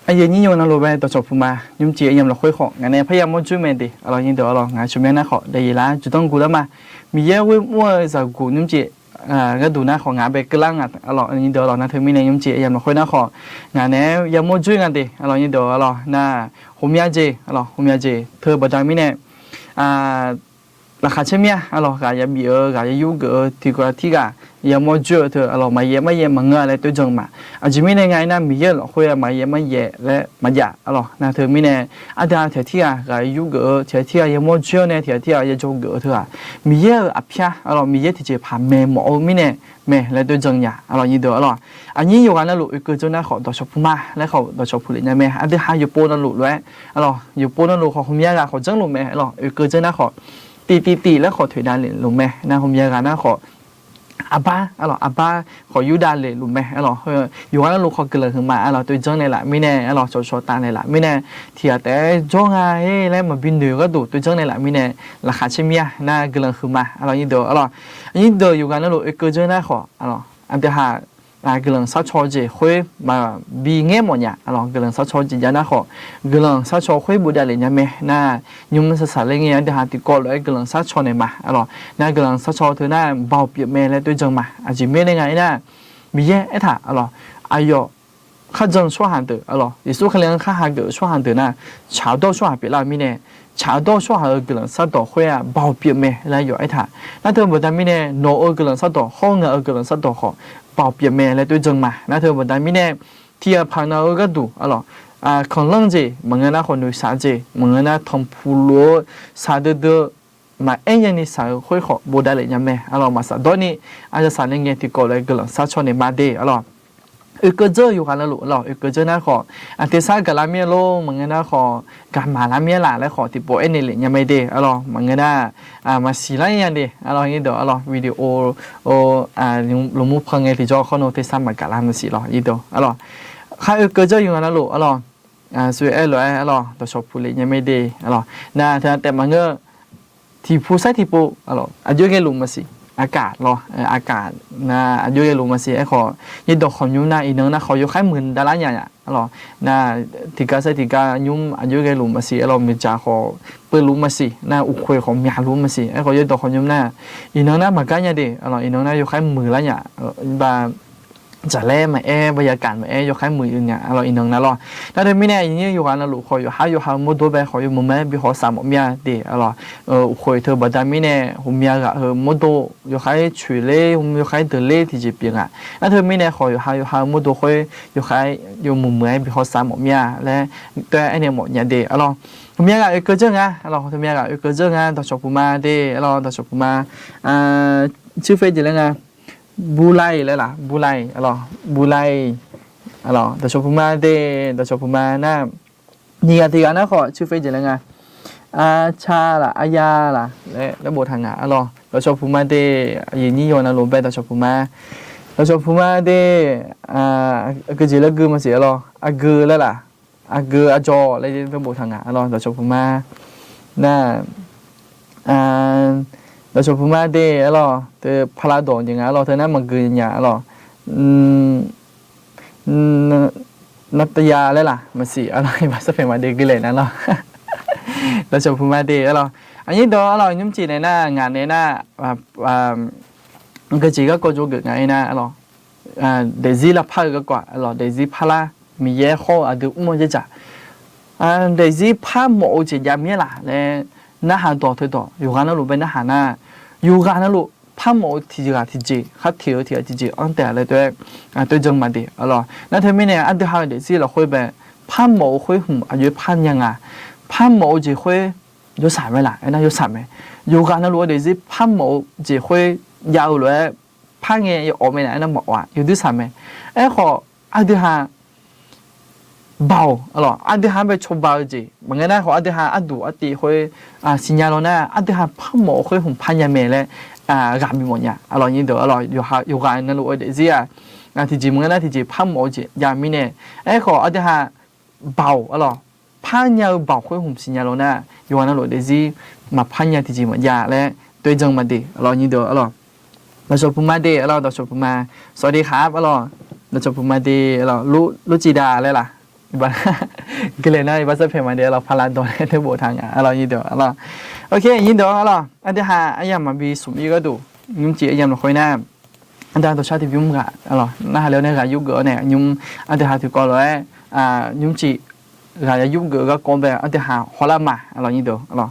ไอ้ยันนี่โยนเราไปต่อจบพูมายุ่มจียังเราคุยของงานนี้พยายามมุ่งจุ่มเมดิเรายินเดียวเรางานชุมแม่น่าขอได้ยินละจุดต้องกูแล้วมามีเยอะเว้ยมั่วจากกูยุ่มจีก็ดูหน้าของงานไปกลางอ่ะเรายินเดียวเรานะเธอมีในยุ่มจียังเราคุยน่าของานนี้ยังมุ่งจุ่มกันดิเรายินเดียวเราน่าหุ่มยาจีเราหุ่มยาจีเธอประจำมีเนี่ยราคาเช่นเนี้ยเรากายมีกายยุ่งก็ที่กว่าที่กายังมั่วจุ่มเธอเราไม่เยอะไม่เยอะมังเงยอะไรตัวจังมาอาจจะไม่ในไงนะมีเยอะเราคุยมาเยอะไม่เยอะและมาเยอะเรานะเธอมีเนี่ยอาจจะเธอที่กายยุ่งก็เธอที่ยังมั่วจุ่มเนี่ยเธอที่ยังจงก็เธอมีเยอะอภิชาเรามีเยอะที่จะผ่านเมย์หมอมีเนี่ยเมย์และตัวจังยาเรายินดีเราอันนี้อยู่กันนะลูกก็จะน่าขอต่อชอบพูมาและเขาต่อชอบพูดเนี่ยเมย์อันที่หาอยู่ปูนั่นลูกด้วยเราอยู่ปูนั่นลูกเขาคงยากเขาจังลูกเมย์เราก็จะน่าขอตีแล้วขอถอยด้านเลยลูกแม่นะผมอยากนะขออาบ้าอาบ้าขอยูด้านเลยลูกแม่อยู่ว่าลูกเขาเกิดขึ้นมาตัวจังเลยล่ะไม่แน่โชว์ตาเลยล่ะไม่แน่เทียแต่จ้องไงแล้วมาบินเดือก็ดูตัวจังเลยล่ะไม่แน่ราคาเช่นเนี้ยน่าเกิดขึ้นมายิ่งเดือยิ่งเดืออยู่กันแล้วลูกเกิดจะน่าขออันเดียหา个人烧炒子会嘛比眼么呀？个人烧炒子家那好，个人烧炒会不得人家咩？那你们是啥人呀？的哈的搞来个人烧炒的嘛？那个人烧炒头那包别咩来对症嘛？就咩那个那米耶一塔哎呦，看真说喊的也是可能看哈个说喊的那炒到说喊别了米呢？炒到说喊个人烧到会包别咩来有一塔？那他不但米呢，挪个人烧到好，个人烧到好。ปอบเปียแม่และตัวจังมานะเธอบอกได้ไม่แน่ที่ผ่านเอาก็ดูคนเรื่องจีมึงนะคนดูสาจีมึงนะทำผู้รู้สาเดือมายันนี่สาค่อยขอบูได้เลยยังแม่มาสาตอนนี้อาจจะสาเรื่องที่ก่อเลยก็หลังสาชนในมาเดก็เจออยู่กันแล้วลูกก็เจอนะขอที่สากับลาเมียโลมึงนะขอการมาลาเมียหล่ะและขอที่โปเอ็นนี่เลยยังไม่เดมึงนะมาสีไรยังเดนี่เดี๋ยววิดีโอลงมุกพังไงที่จอเขาโน้ตที่สามมากับลามันสียี่เดี๋ยวข้าก็เจออยู่กันแล้วลูกสวยเลยตัวชอบพูดเลยยังไม่เดนะแต่มันก็ที่ผู้ใช้ที่ปูอายุแค่ลุงมาสิอากาศอากาศนะอายุยังลงมาสิไอ้ขอยี่ดอกของยุ่มนะอีนึงนะขออยู่แค่หมื่นดอลลาร์อย่างนะที่การใช้ที่การยุ่มอายุยังลงมาสิมีจ่าขอเปิดลุงมาสินะอุคุยของมีหาลุงมาสิไอ้ขอยี่ดอกของยุ่มนะอีนึงนะมากันอย่างเดียวอีนึงนะอยู่แค่หมื่นละอย่างบาจะเล่มาบรรยากาศมาอยู่แค่มืออย่างเงี้ยอีนึงนะแล้วเดี๋ยวไม่แน่อย่างเงี้ยอยู่กันนะลูกขออยู่หามุดตัวไปขออยู่มุมแม่บิขอสามมีเดีขอเธอบัดไม่แน่หุ่มยากมุดตัวอยู่แค่ช่วยเล่หุ่มอยู่แค่เดินเล่ที่จะเปลี่ยนแล้วเธอไม่แน่ขออยู่หามุดตัวขออยู่แค่อยู่มุมแม่บิขอสามมีและตัวไอเนี่ยหมดอย่างเดียวหุ่มยากเกิดจังหุ่มยากเกิดจังต่อชอบพูมาเดียวต่อชอบพูมาชื่อเฟซจะเรื่องบูไลเลยล่ะบูไลบูไลแต่ชอบพูมาเดแต่ชอบพูมานะนี่กันทีกันนะขอชื่อเฟซจะยังไงชาล่ะอายาล่ะและบททางแต่ชอบพูมาเดยินนี่โยนอารมณ์ไปแต่ชอบพูมาแต่ชอบพูมาเดก็จะเลิกกือมาเสียกือแล้วล่ะกือจออะไรที่บททางแต่ชอบพูมานะเราชอบพูดมาเด้แต่พลาดอย่างเงี้ยเธอนั่นมันคืออย่างเงี้ยนัตยาเลยล่ะมาสิมาสเปนมาเด็กเลยนั่นเราชอบพูดมาเด้อันนี้ตัวยุ่งจีในหน้างานในหน้ามันก็จีก็โกจูเกิดไงนะเดซี่ละพักก็กว่าเดซี่พลามีเยอะข้อดูอุ้มจะจ่าเดซี่พาหมอจียามีล่ะเลยน่าหาตัวเธอตัวอยู่กันแล้วรู้เป็นน่าหาหน้าอยู่กันแล้วรู้พัมโมที่จะที่จีฮัตเทียวที่จีอันแต่อะไรตัวจังมาดีนั่นเธอไม่เนี่ยอันที่หาเดี๋ยวสิเราคุยไปพัมโมคุยหุ่มอายุพันยังพัมโมจะคุย有啥没啦？那有啥没？有干那罗的是พัมโมจะคุยยาวเลยพันเงี้ยออกไม่ได้นั่นหมดว่ะ有啲啥没？ขออันที่หาเบาอันที่หาไปชมเบาจีบางอย่างขออันที่หาอันดูอันที่คุยสัญญาเราเนี่ยอันที่หาพัมโมคุยหุ่มพันยังไม่เลยกามีหมดเนี่ยนี่เดี๋ยวอยู่กันนั่นรู้เดี๋ยวสิที่จีมึงนั่นที่จีพัมโมจียามีเนี่ยขออันที่หาเบาพันยังเบาคุยหุ่มสัญญาเราเนี่ยอยู่กันนั่นรู้เดี๋ยวสิมาพันยังที่จีมันยาและตัวจังมาดีนี่เดี๋ยวเราชอบพูดมาดีเราชอบพูดมาสวัสดีครับเราชอบพูดมาดีรู้จีดาเลยล่ะ บ้านก็เลยนะบ้านจะเพลมาเดี๋ยวเราพลันตัวนี้เธอบอกทางอ่ะเรายินดีเราโอเคยินดีเราอันเดียหาไอ้ยามมาบีสุ่มอีก็ดูยุ่มจีไอ้ยามเราค่อยหน้าอันเดียตัวชาติยุ่มกะเราน่าแล้วเนี่ยกะยุ่งเกอเนี่ยยุ่มอันเดียหาถือก่อนเลยยุ่มจีกะจะยุ่งเกอก็กองไปอันเดียหาหัวละมาเรายินดีเรา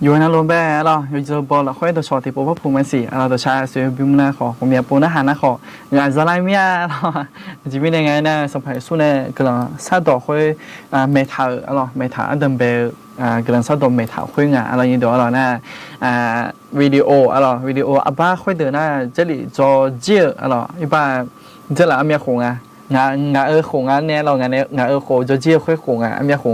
อยู่ในโรงแรมเราอยู่เจอบอลเราค่อยตัวชอติปว่าภูมิสิเราตัวชาสวยบิมนาขอผมอยากปูนะหานะของานสลายมีเราจะมีในไงนะสมัยสู้เนี่ยกำลังซาดอกค่อยเมทัลเราเมทัลอันเดิมเบลกำลังซาดอกเมทัลค่อยงานอะไรอย่างเดียวเราเนี่ยวิดีโอเราวิดีโออับ้าค่อยเดินนะเจลิจอเจี๋อเราอีบ้าเจล่าเมียคงงาของเนี่ยเรางาโคจะเจี๋ยค่อยของเมียของ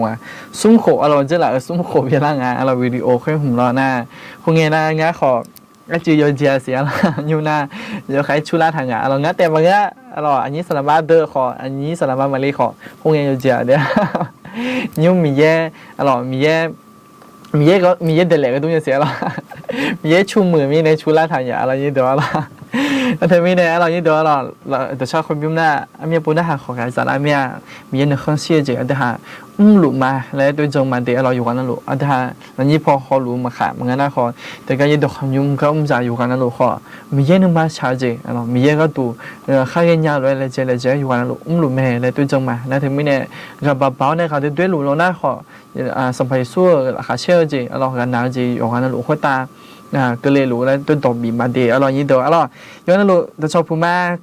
ซุ้มโคเราเจล่าซุ้มโคเพียร่างเราวิดีโอค่อยหุ่มเราหน้าคงเงี้ยนะงาขอก็จือยเจียเสียละอยู่หน้าเดี๋ยวใครชุลาทางเรางาแต่บางอย่างเราอันนี้สารบ้าเดอขออันนี้สารบ้ามาเลยขอคงเงี้ยเจียเดี๋ยวยุ่งมีแย่เรามีแย่ก็มีแย่เดลก็ต้องเสียละมีแย่ชูมือมีในชุลาทางเราเยอะเดี๋ยวละแต่เธอไม่ได้เราเยอะเดี๋ยวเราแต่ชอบคนพิมพ์หน้าเมียปูหน้าหาของการสารเมียมีเนื้อข้างเชี่ยเจียแต่หาหลุมมาแล้วโดยจงมาเดี๋ยวเราอยู่กันนั่นหลุแต่หาแล้วนี่พอเขาหลุมมาขาดมันก็น่าขอแต่ก็ยังดอกคำยุ่งก็จะอยู่กันนั่นหลุขอมีเยอะนึงมาชาเจีเรามีเยอะก็ดูข้าเงี้ยยาวเลยเลยเจอยู่กันนั่นหลุหลุมแม่แล้วโดยจงมาแล้วถึงไม่เนี่ยกับเบาๆเนี่ยเขาจะด้วยหลุมเราหน้าขอสมัยสู้ขาเชี่ยเจีเรากันหนาวเจีอยู่กันนั่นหลุข้อตาก็เลยรู้แล้วต้นตบบีมาเดียอร่อยยิ่งเดียวอร่อยย้อนรู้แต่ชอบพูดมาก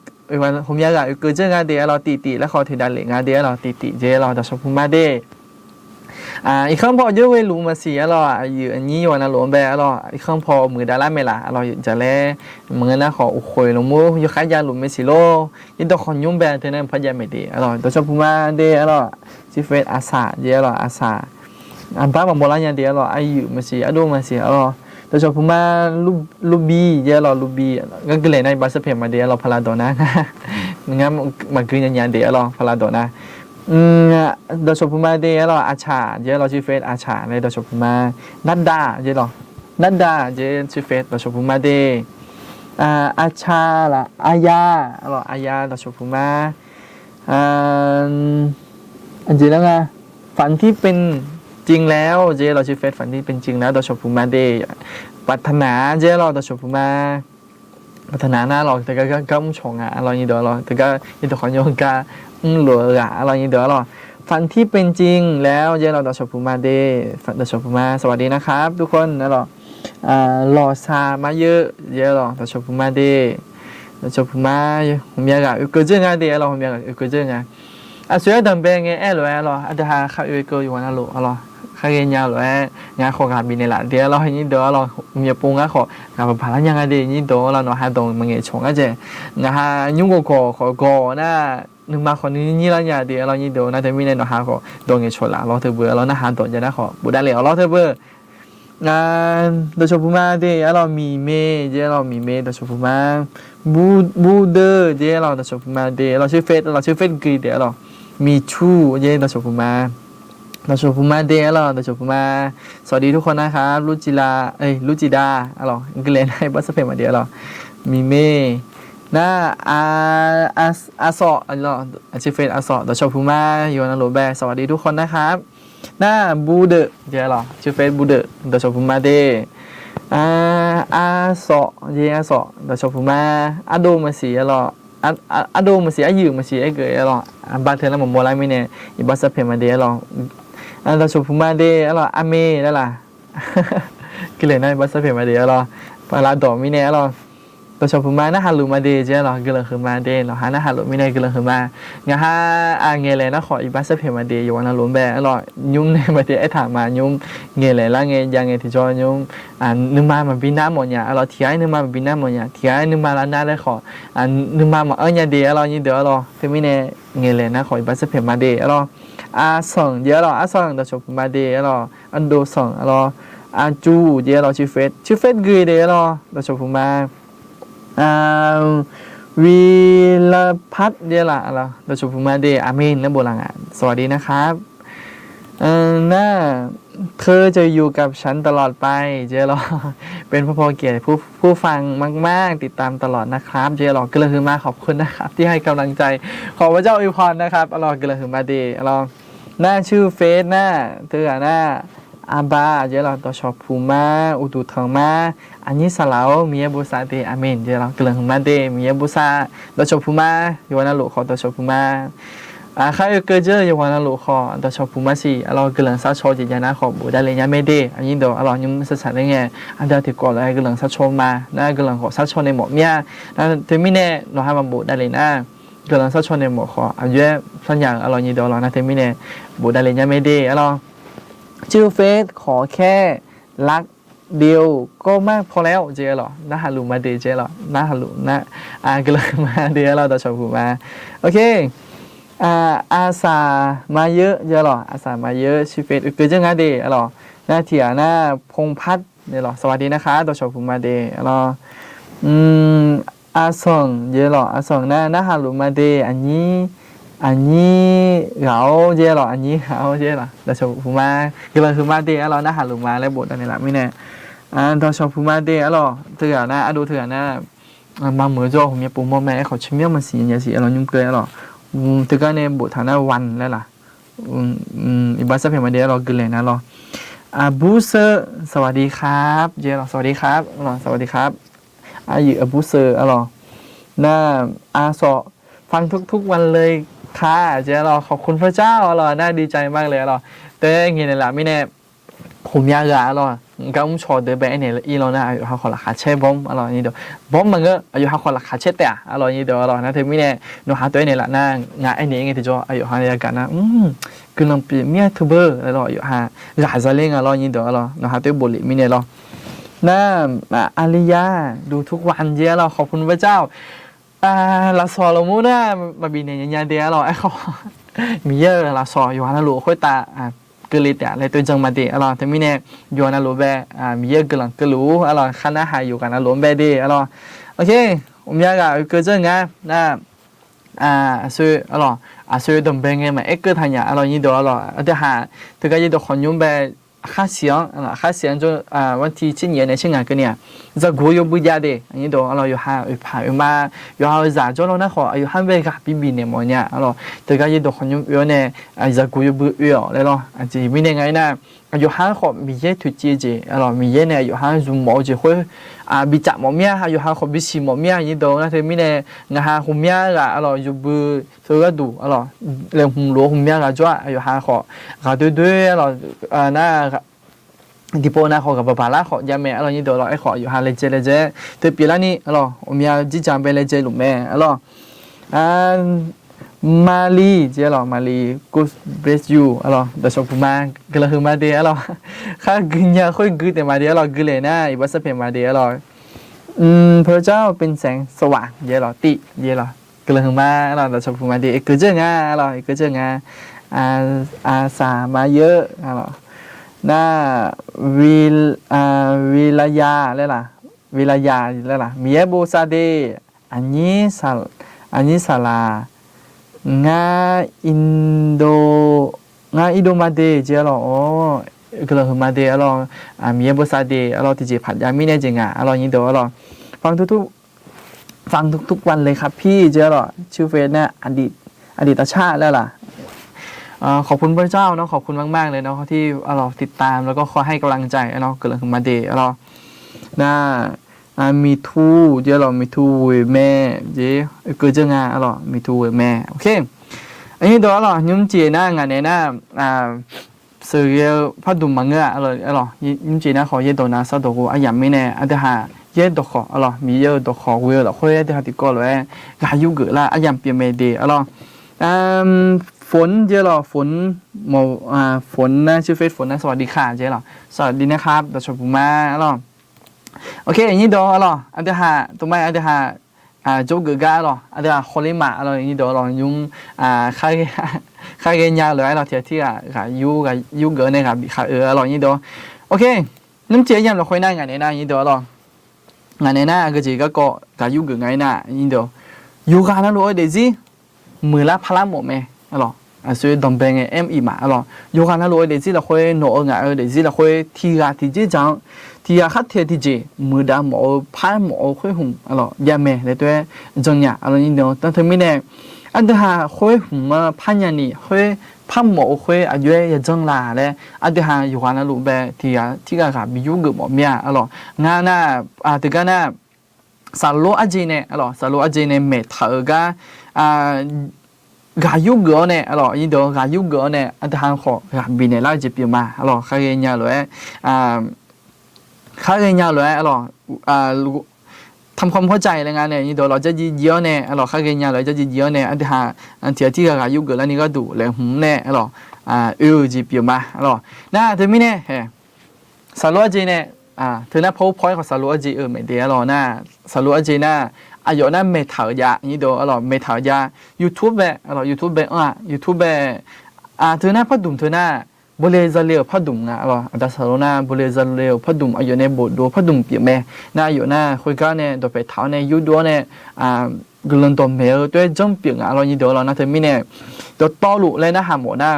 วันผมอยากเกิดเจองานเดียอร่อยตีแล้วขอถือดันเหล็กงานเดียอร่อยตีเจอร่อยแต่ชอบพูดมากเด้อีกครั้งพอเยอะเว้ยรู้มาสิอร่อยอยู่อันนี้อยู่นะหลวงแบอร่อยอีกครั้งพอมือดาราไม่ละอร่อยจะเล่เหมือนนะขออุคอยลงมืออยู่ขายยาหลุมไม่สิโลยิ่งต้องขอยุ่งแบเท่านั้นพยายามไม่ดีอร่อยแต่ชอบพูดมากเด้อร่อยซีเฟสอาสาเยอะอร่อยอาสาอันบ้าบางโบราณยันเดียอร่อยอายุมาสิอดูมาสิอร่อยแต่ชอบพูดมาลูบีเยอะเราลูบีก็เลยในบาสเพียมาเดียเราพลาดนะงั้นมันคือยันเดียเราพลาดนะเราชอบพูดมาเดียเราอาชาเยอะเราชื่อเฟสอาชาเลยเราชอบพูดมานัดดาเยอะเรานัดดาเยอะชื่อเฟสเราชอบพูดมาเดียอาชาละอายาเราอายาเราชอบพูดมาอันจีแล้วไงฝันที่เป็นจริงแล้วเจเราชื่อเฟสฝันที่เป็นจริงแล้วเราชอบพูดมาเดย์ปัฒนาเจเราชอบพูดมาปัฒนาหน้าเราแต่ก็มุ่งชงเราอย่างเดียวเราแต่ก็ยิ่งแต่ขอนโยงกาหลัวเราอย่างเดียวเราฝันที่เป็นจริงแล้วเจเราชอบพูดมาเดย์ฝันเราชอบพูดมาสวัสดีนะครับทุกคนนะเราหล่อซามาเยอะเจเราชอบพูดมาเดย์เราชอบพูดมาผมอยากเกิดเรื่องอะไรเราผมอยากเกิดเรื่องอะไรส่วนดังเป็นไงเลยเราอาจจะหาข้าวเกลืออยู่วันนั้นหรอเราข้าวเย็นยาวเลยงานขอการบินในหลานเดียวเราให้ยิ่งเดียวเรามีปุ่งงานของานผ่านยังไงดียิ่งเดียวเราหนูหาตรงมันเงี้ยชงอาจจะงานยุ่งก็น่านึกมาคนนี้นี่เราอย่างเดียวเรายิ่งเดียวน่าจะมีในหนูหาก็ตรงเงี้ยชนละเราเธอเบื่อเราหน้าหาตรงจะได้ขอบุได้เลยเราเธอเบื่องานโดยเฉพาะมาเดียวเรามีเมย์เดี๋ยวเรามีเมย์โดยเฉพาะมาบูเดอร์เดี๋ยวเราโดยเฉพาะมาเดียวเราชื่อเฟสกรีเดี๋ยวเรามีชูเดี๋ยวเราโดยเฉพาะมาเราชมพูมาเดย์เราชมพูมาสวัสดีทุกคนนะครับลุจิดาเราอังกฤษให้บัสเฟมาเดียเรามีเมน่าอาสอเราชื่อเฟซอาสอเราชมพูมาอยู่ในโรแบสวัสดีทุกคนนะครับน่าบูเดอเดี๋ยวเราชื่อเฟซบูเดอเราชมพูมาเดย์อาสอเยอาสอเราชมพูมาอาโดมาสีเราอาโดมาสีอายุมาสีไอเกยเราบางเทอร์แล้วผมโมไลไม่เนี่ยอีบัสเฟมาเดียเราเราชมพูมาเดย์เราอเมย์นั่นแหละกิเลนในบัสเฟมาเดย์เราปลาดอกมิเน่เราชมพูมาหน้าฮัลโหลมาเดย์เจ้าเรากิเลนคือมาเดย์เราหาหน้าฮัลโหลมิเน่กิเลนคือมางั้นฮะเงยเลยนะขออีบัสเฟมาเดย์อยู่วันนั้นล้มแบะเรายุ่งในมาเดย์ไอ้ถามมายุ่งเงยเลยแล้วเงยยังเงยที่จอยุ่งนึกมามันบินน้ำหมดเนี่ยเราเทียนึกมามันบินน้ำหมดเนี่ยเทียนึกมาแล้วหน้าได้ขอนึกมาเนี่ยเดย์เรายิ่งเดี๋ยวเราคือมิเน่เงยเลยนะขออีบัสเฟมาเดย์เราส่งเดี๋ยวเราส่งเราชมพูมาเดย์เราอันโดส่งเราจูเดี๋ยวเราชื่อเฟสกรีเดี๋ยวเราชมพูมาวีรพัฒน์เดี๋ยวเราชมพูมาเดย์อาเมนและโบราณสวัสดีนะครับน่าเธอจะอยู่กับฉันตลอดไปเจเราเป็นพระพรเกียรติผู้ฟังมากๆติดตามตลอดนะครับเจเราก็เลยคือมาขอบคุณนะครับที่ให้กำลังใจขอพระเจ้าอวยพรนะครับเราก็เลยคือมาเดย์เราหน้าชื่อเฟซหน้าเธอหน้าอาบาเจเราตัวชอบพูมาอุตุทองมาอันนี้สลาวมีบุษาเดอาเมนเจเราเกลือมาเดมีบุษาตัวชอบพูมาอยู่วันนั้นลูกขอตัวชอบพูมา ข้าเกิดเจออยู่วันนั้นลูกขอแต่ชอบพูดมาสิเรากำลังซักโชว์จิตใจนะขอบุได้เลยยังไม่ได้อันนี้เดี๋ยวเรายังศึกษาได้ไงอันเดียวที่ก่อนเลยกำลังซักโชว์มานะกำลังขอซักโชว์ในหมดเมียนะถึงไม่แน่เราให้มาบุได้เลยนะกำลังซักโชว์ในหมดขออันเยอะสัญญาเรานี้เดี๋ยวเรานะถึงไม่แน่บุได้เลยยังไม่ได้เราชื่อเฟซขอแค่รักเดียวก็มากพอแล้วเจ๊หรอนะฮารุมาเดเจ๊หรอนะฮารุนะก็เลยมาเดียวเราต่อชอบพูดมาโอเคอาสามาเยอะเยอะหรออาสามาเยอะชื่อเฟซเกิดจังไงเดอหรอหน้าเถียหน้าพงพัฒน์เนี่ยหรอสวัสดีนะคะต่อชอบพูดมาเดหรออาสองเยอะหรออาสองหน้าฮารุมาเดอันนี้เราเจหรออันนี้เราเจหรอต่อชอบพูดมาคือเราคือมาเดอหรอหน้าฮารุมาแล้วบทอันนี้ละไม่แน่ต่อชอบพูดมาเดอหรอเถื่อนะดูเถื่อนะมาเหมือนจ่อผมเนี่ยปุ่มมอแม่เขาชิมเมี่ยมันสีอย่างสีเรายุ่งเกลือหรอถึงก็ในบทฐานะวันแล้วล่ะอีบัสเพียงมาเดียวเรากินเลยนะเราบูเซอร์สวัสดีครับเจเราสวัสดีครับเราสวัสดีครับอยู่บูเซอร์เราน่าสอฟังทุกวันเลยค่ะเจเราขอบคุณพระเจ้าเราน่าดีใจมากเลยเราแต่เงี้ยนี่แหละไม่แน่ผมอยากเราก็ชอบเดินไปเนี่ยอีเราเนี่ยอายุห้าคนละขาเช่บอมอะไรนี่เดี๋ยวบอมมันก็อายุห้าคนละขาเช่แต่อะไรนี่เดี๋ยวเรานะเธอไม่เนี่ยหนูหาตัวเนี่ยละนะงานไอ้เนี่ยไงที่จะอายุห้าเนี่ยกันนะคือเราเป็นเมียทูเบอร์แล้วอายุห้าหลายจะเล่นอะไรนี่เดี๋ยวเราหนูหาตัวบุหรี่ไม่เนี่ยเราน่าอาริยาดูทุกวันเยอะเราขอบคุณพระเจ้าลาซอเรามูน่ามาบินเนี่ยยันเดียวเราไอ้เขามีเยอะลาซออยู่ฮันลูค่อยตาเกลิดอ่ะเลยตัวจังมาดีอะไรแต่ไม่แน่อยู่นะรู้แบบมีเยอะกำลังก็รู้อะไรขณะหายอยู่กันนะรู้แบบดีอะไรโอเคผมอยากเกิดเรื่องนะซื้ออะไรซื้อดมเบงไงมาเอ็กเกิดทันอย่างอะไรนี่เดี๋ยวอะไรแต่หาถึงก็ยังต้องคนยุ่งแบบข้าเสียงข้าเสียงจนวันที่7年的情感跟你这国有不一样的你都อะไรอยู่หาอยู่มาอยู่หาจากจนเราเนี่ยขออยู่ห้ามไปกับปีเนี่ยมั้งเนี่ยอะไรถึงก็ยังต้องคนยุ่งเนี่ยจะ国有不一样เลยหรอจีไม่ได้ไงนะอยู่ห้างขอมีเยอะถุจีจีอะไรมีเยอะเนี่ยอยู่ห้างจุ่มหมอจีค่อยบิจับหมอเมียอยู่ห้างขอบิชิหมอเมียนี่ดูนะเธอไม่ได้งาหุ่มเมียละอะไรอยู่บุเธอก็ดูอะไรเรื่องหุ่มหลวงหุ่มเมียละจ้าอยู่ห้างขอก็ด้วยอะไรน่าที่พอนะขอกับปลาละขอยาแม่อะไรนี่เดี๋ยวเราไอ้ขออยู่หาเลเจเธอปีละนี่อะไรผมอยากจีจังไปเลเจหลุมแม่อะไรมาลีเจ้าหรอมาลี good bless you อะไรเดี๋ยวชมพูมาก็เลยมาเดียอะไรข้ากินยาค่อยกินแต่มาเดียเรากินเลยนะอีบัสเพียมาเดียอะไรพระเจ้าเป็นแสงสว่างเจ้าหรอติเจ้าหรอก็เลยมาอะไรเดี๋ยวชมพูมาเดียก็เจองาอะไรก็เจองาสามาเยอะอะไรน่าวิลายาเลยล่ะวิลายาเลยล่ะมีเอโบซาเดอันนี้ศาลางาอินโดมาเดเจ้าหรอก็เลยมาเดอะไรมีเอโบซาเดอะไรที่จะผัดยามีเนี่ยจริงอะไรนี่เดี๋ยวอะไรฟังทุกวันเลยครับพี่เจ้าหรอชื่อเฟซเนี่ยอดีตชาติแล้วล่ะขอบคุณพระเจ้าเนาะขอบคุณมากๆเลยเนาะที่เราติดตามแล้วก็คอยให้กำลังใจเนาะเกิดอะไรขึ้นมาเดเราน่ามีทูเดี๋ยวเรามีทูแม่เจ๊เกิดจะงานเรามีทูแม่โอเคอันนี้เดี๋ยวเรายุ่งเจียนะงานนี้นะสื่อพัดดุมังเงะเรายุ่งเจียนะขอเยตัวนะสักตัวอายังไม่แน่อาจจะหาเยตัวขอเรามีเยตัวขอเวลเราค่อยได้หาติดก่อนเลยกายุเกิดละอายังเปลี่ยนเมเดเราฝนเจ้าหรอฝนฝนนะชื่อเฟซฝนนะสวัสดีค่ะเจ้าหรอสวัสดีนะครับดัชบุมาหรอโอเคอย่างนี้ดอหรออันเดียหาตัวไม่อันเดียหาโจเกก้าหรออันเดียโคลิมาหรออย่างนี้ดอหรอยุ่งค่าเงินยาเลยหรอที่กับยูเกินเนี่ยกับค่าหรออย่างนี้ดอโอเคน้ำเจี๊ยบเราคุยหน้างานในหน้าอย่างนี้ดอหรองานในหน้าก็จีก็กับยูเกินไงหน้าอย่างนี้ดอยูการนั้นรู้เดี๋ยวสิมือละพลังหมดไหมหรอ所以当兵嘅 M2嘛，alors有可能攞嚟知啦，可以攞牙嚟知啦，可以提下提子장提下黑提提子，冇得冇拍冇可以紅，alors一咩嚟對種呀，alors呢度但係咩呢？อันเดียหาค่อยหุ่มมาพันยันนี่ค่อยพันหมอค่อยอายุยังจังลาเลยอันเดียหาอยู่กันแล้วรู้แบบที่ก็มียุคหมอเมียอะไรงานน่ะที่กันน่ะสารโลอาจีเนี่ยอะไรสารโลอาจีเนี่ยเมทัลก็ gà yu gỡ nè alors như đó gà yu gỡ nè anh ta hàng khó gà bị này lại chỉ biểu mà alors khai cái nhà rồi khai cái nhà rồi alors ทำความเข้าใจแล้วงานเนี่ยนี่เดี๋ยวเราจะเยอะเนี่ยเราข้าเกียร์เราจะเยอะเนี่ยอันที่เราอยู่กันแล้วนี่ก็ดูเลยหุ่มเนี่ยเราจีบอยู่มาเราน่าเธอไม่เนี่ยสารวัตรจีเนี่ยเธอน่าพบพอยของสารวัตรจีไม่เดียวเราน่าสารวัตรจีน่าอายุน่าไม่เท่ายานี่เดี๋ยวเราไม่เท่ายา YouTube แบบเรา YouTube แบบYouTube แบบเธอน่าพัดดุมเธอน่าบริษัทเลี้ยวพัดดุมอ่ะว่าแต่สารน่าบริษัทเลี้ยวพัดดุมอายุในบทดูพัดดุมเปียกแม่น่าอายุน่าคุยกันเนี่ยตัวไปเท้าเนี่ยยูดัวเนี่ยกลุ่มตัวเมลตัวจงเปียกอ่ะเรายี่เดียวเราน่าเธอไม่เนี่ยตัวต่อลุเลยนะหาหมดน่า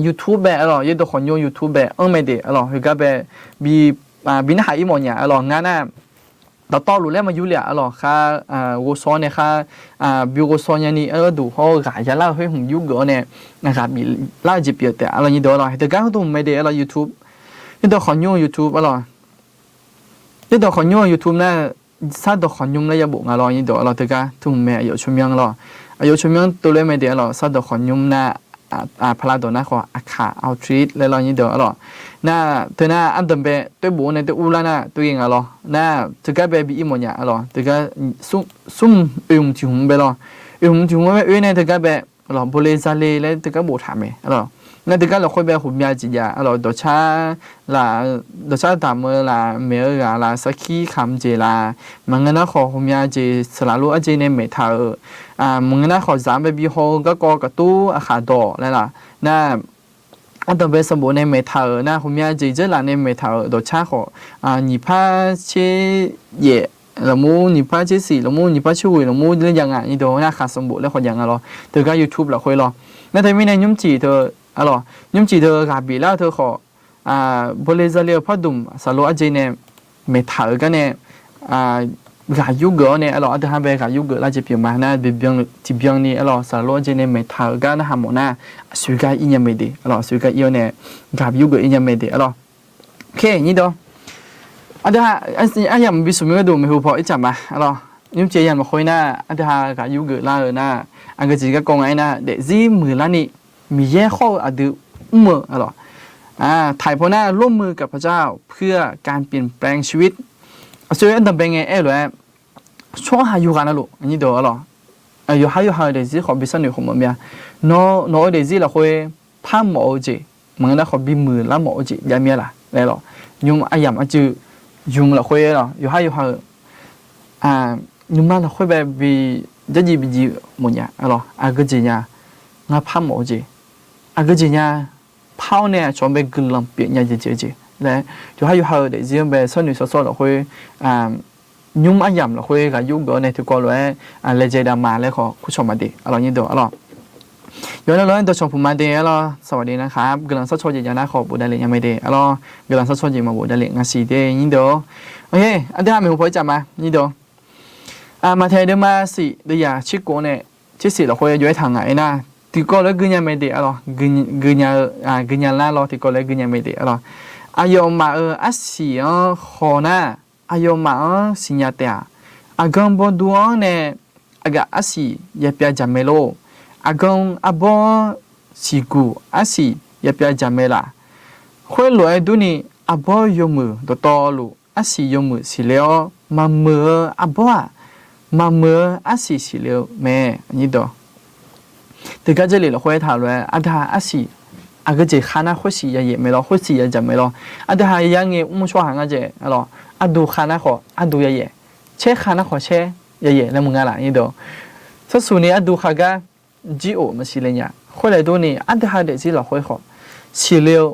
YouTube แบบเรายี่ตัวคนยู YouTube แบบไม่เดียวเราคุยกันแบบบีน่าหายอีหมดเนี่ยเรางานน่ะต่อรู้แล้วมาอยู่เลยalorsค่าวอซอนเนี่ยค่าบิววอซอนอย่างนี้ดูเขาขายจะเล่าให้ผมยุ่งก่อนเนี่ยนะครับมีเล่าจีบเยอะแต่อะไรนี่เดี๋ยวเราแต่การเขาตัวไม่ได้เรา YouTube นี่ตัวขอนยุ่ง YouTube alorsนี่ตัวขอนยุ่ง YouTube น่ะซาตัวขอนยุ่งแล้วอย่าบุกเรานี่เดี๋ยวเราแต่การทุ่มแม่อายุชุ่มยังเราอายุชุ่มยังตัวเล็กไม่ได้เราซาตัวขอนยุ่งน่ะพลาดตัวน่ะขออาคาเอาทรีตแล้วเรานี่เดี๋ยวalorsน่าเธอน่าอันดับเบตัวบุญในตัวอุลาน่ะตัวเองอะไรน่าเธอก็แบบอีโมเนี่ยอะไรเธอก็ซุ่มที่หุ่มไปหรอที่หุ่มไม่เนี่ยเธอก็แบบอะไรบริษัทเลยแล้วเธอก็บอกทำไหมอะไรนั่นเธอก็เราค่อยแบบหุ่มยาจีจ่าอะไรดอชาตามเมื่อละเมื่อละสักขี้คำเจลามันงั้นนะขอหุ่มยาจีสลาลูอาจีในเมทามันงั้นนะขอสามแบบบีโฮก็กระตู้อาขาดอแล้วล่ะน่าอันต่อไปสมบูรณ์ในเมทัลนะผมอยากจะเจอหลานในเมทัลโดยช้าขอนิพาเชเย่ละมูนิพาเชสีละมูนิพาช่วยละมูเรื่องยังไงนี่โดน่าขาดสมบูรณ์แล้วคนยังไงรอเธอก็ YouTube ละคุยรอนั่นเธอไม่ในยุ่มจีเธออะไรยุ่มจีเธอกับบีแล้วเธอขอบริษัทเลี้ยวพัดดุมสโลอาเจเนี่ยเมทัลกันเนี่ยกายุเกอเนี่ยเราอาจจะทำแบบกายุเกอแล้วจะเปลี่ยนมานะเบียงที่เบียงนี่เราสารโลเจเนี่ยไม่ทันกันนะฮะหมดนะสุกาอินยังไม่ดีเราสุกาอีเนี่ยกายุเกออินยังไม่ดีเราโอเคนี่ดูอาจจะอันยังวิสุมิก็ดูไม่หูพออีกจังมาเรายุ่งเจียนมาคุยนะอาจจะกายุเกอล่าเลยนะอันก็จีก็กงไอ้นะเด็กซีมือละนี่มีแย่ข้ออาจจะมือเราถ่ายพอหน้าร่วมมือกับพระเจ้าเพื่อการเปลี่ยนแปลงชีวิต所以，那边个เลยช่วงหาอยู่กันนะลูกอันนี้เดี๋ยวอะไรอยู่หาเดี๋ยวสิขอบิสเนสของมันเนี่ยน้อยเดี๋ยวสิเราคุยผ้าหมอจีเหมือนเราขอบิมือแล้วหมอจียังมีอะไรเลยหรอยุ่งอะไรอย่างจืยุ่งเราคุยหรออยู่หายุ่งมาเราคุยแบบบีจะจีบีจีหมดเนี่ยอะไรก็จีเนี่ยงั้นผ้าหมอจีก็จีเนี่ยผ้าเนี่ยชอบไปกลืนเปลี่ยนเนี่ยจีเลยอยู่หาเดี๋ยวสิแบบสนุกสดเราคุยยุ่งอันยำเราคุยกับยุ่งก็ในทุกคนเลยเลเจดามาเลยขอผู้ชมมาดีอร่อยยิ่งเดียวอร่อยย้อนแล้วตัวชมผมมาดีอร่อยสวัสดีนะครับกำลังสักชนยิ่งนะขอบุได้เลยยังไม่ดีอร่อยกำลังสักชนยิ่งมาบุได้เลยงั้นสีดียิ่งเดียวโอเคอันที่ห้ามีหัวพอยจับมายิ่งเดียวมาเทเดมาสิเดียชิโก้เนี่ยชิสิเราคุยอยู่ในทางไหนนะที่ก็เลยกึ่งยังไม่ดีอร่อยกึ่งยังล่าเราที่ก็เลยกึ่งยังไม่ดีอร่อยอายุมาอาศัยขอนะอายุมาสิญญาเตะอากงบดูเนี่ยอากาอาศัยยับยั้งจำเมโลอากงอาบสิกูอาศัยยับยั้งจำเมล่าคุยรวยดูนี่อาบยมือตัวโตลูอาศัยยมือสิเลวมามืออาบมามืออาศัยสิเลวแม่นี่ตัวแต่ก็จะเรียนเราคุยถามเลยอาจารย์อาศัยก็จะข้านะคุยสิยาเย่ไม่รอคุยสิยาจำไม่รออาจจะหายยังเงี้ยมุ่งช่วยหางก็จะอะไรดูข้านะขอดูยาเย่เช่ข้านะขอเช่ยาเย่แล้วมึงอะไรนี่เด้อถ้าสุนีดูข้าก็จีโอมาสิเลยเนี่ยคุยอะไรตัวนี้อาจจะหาเด็กที่เราคุยขอสิเลว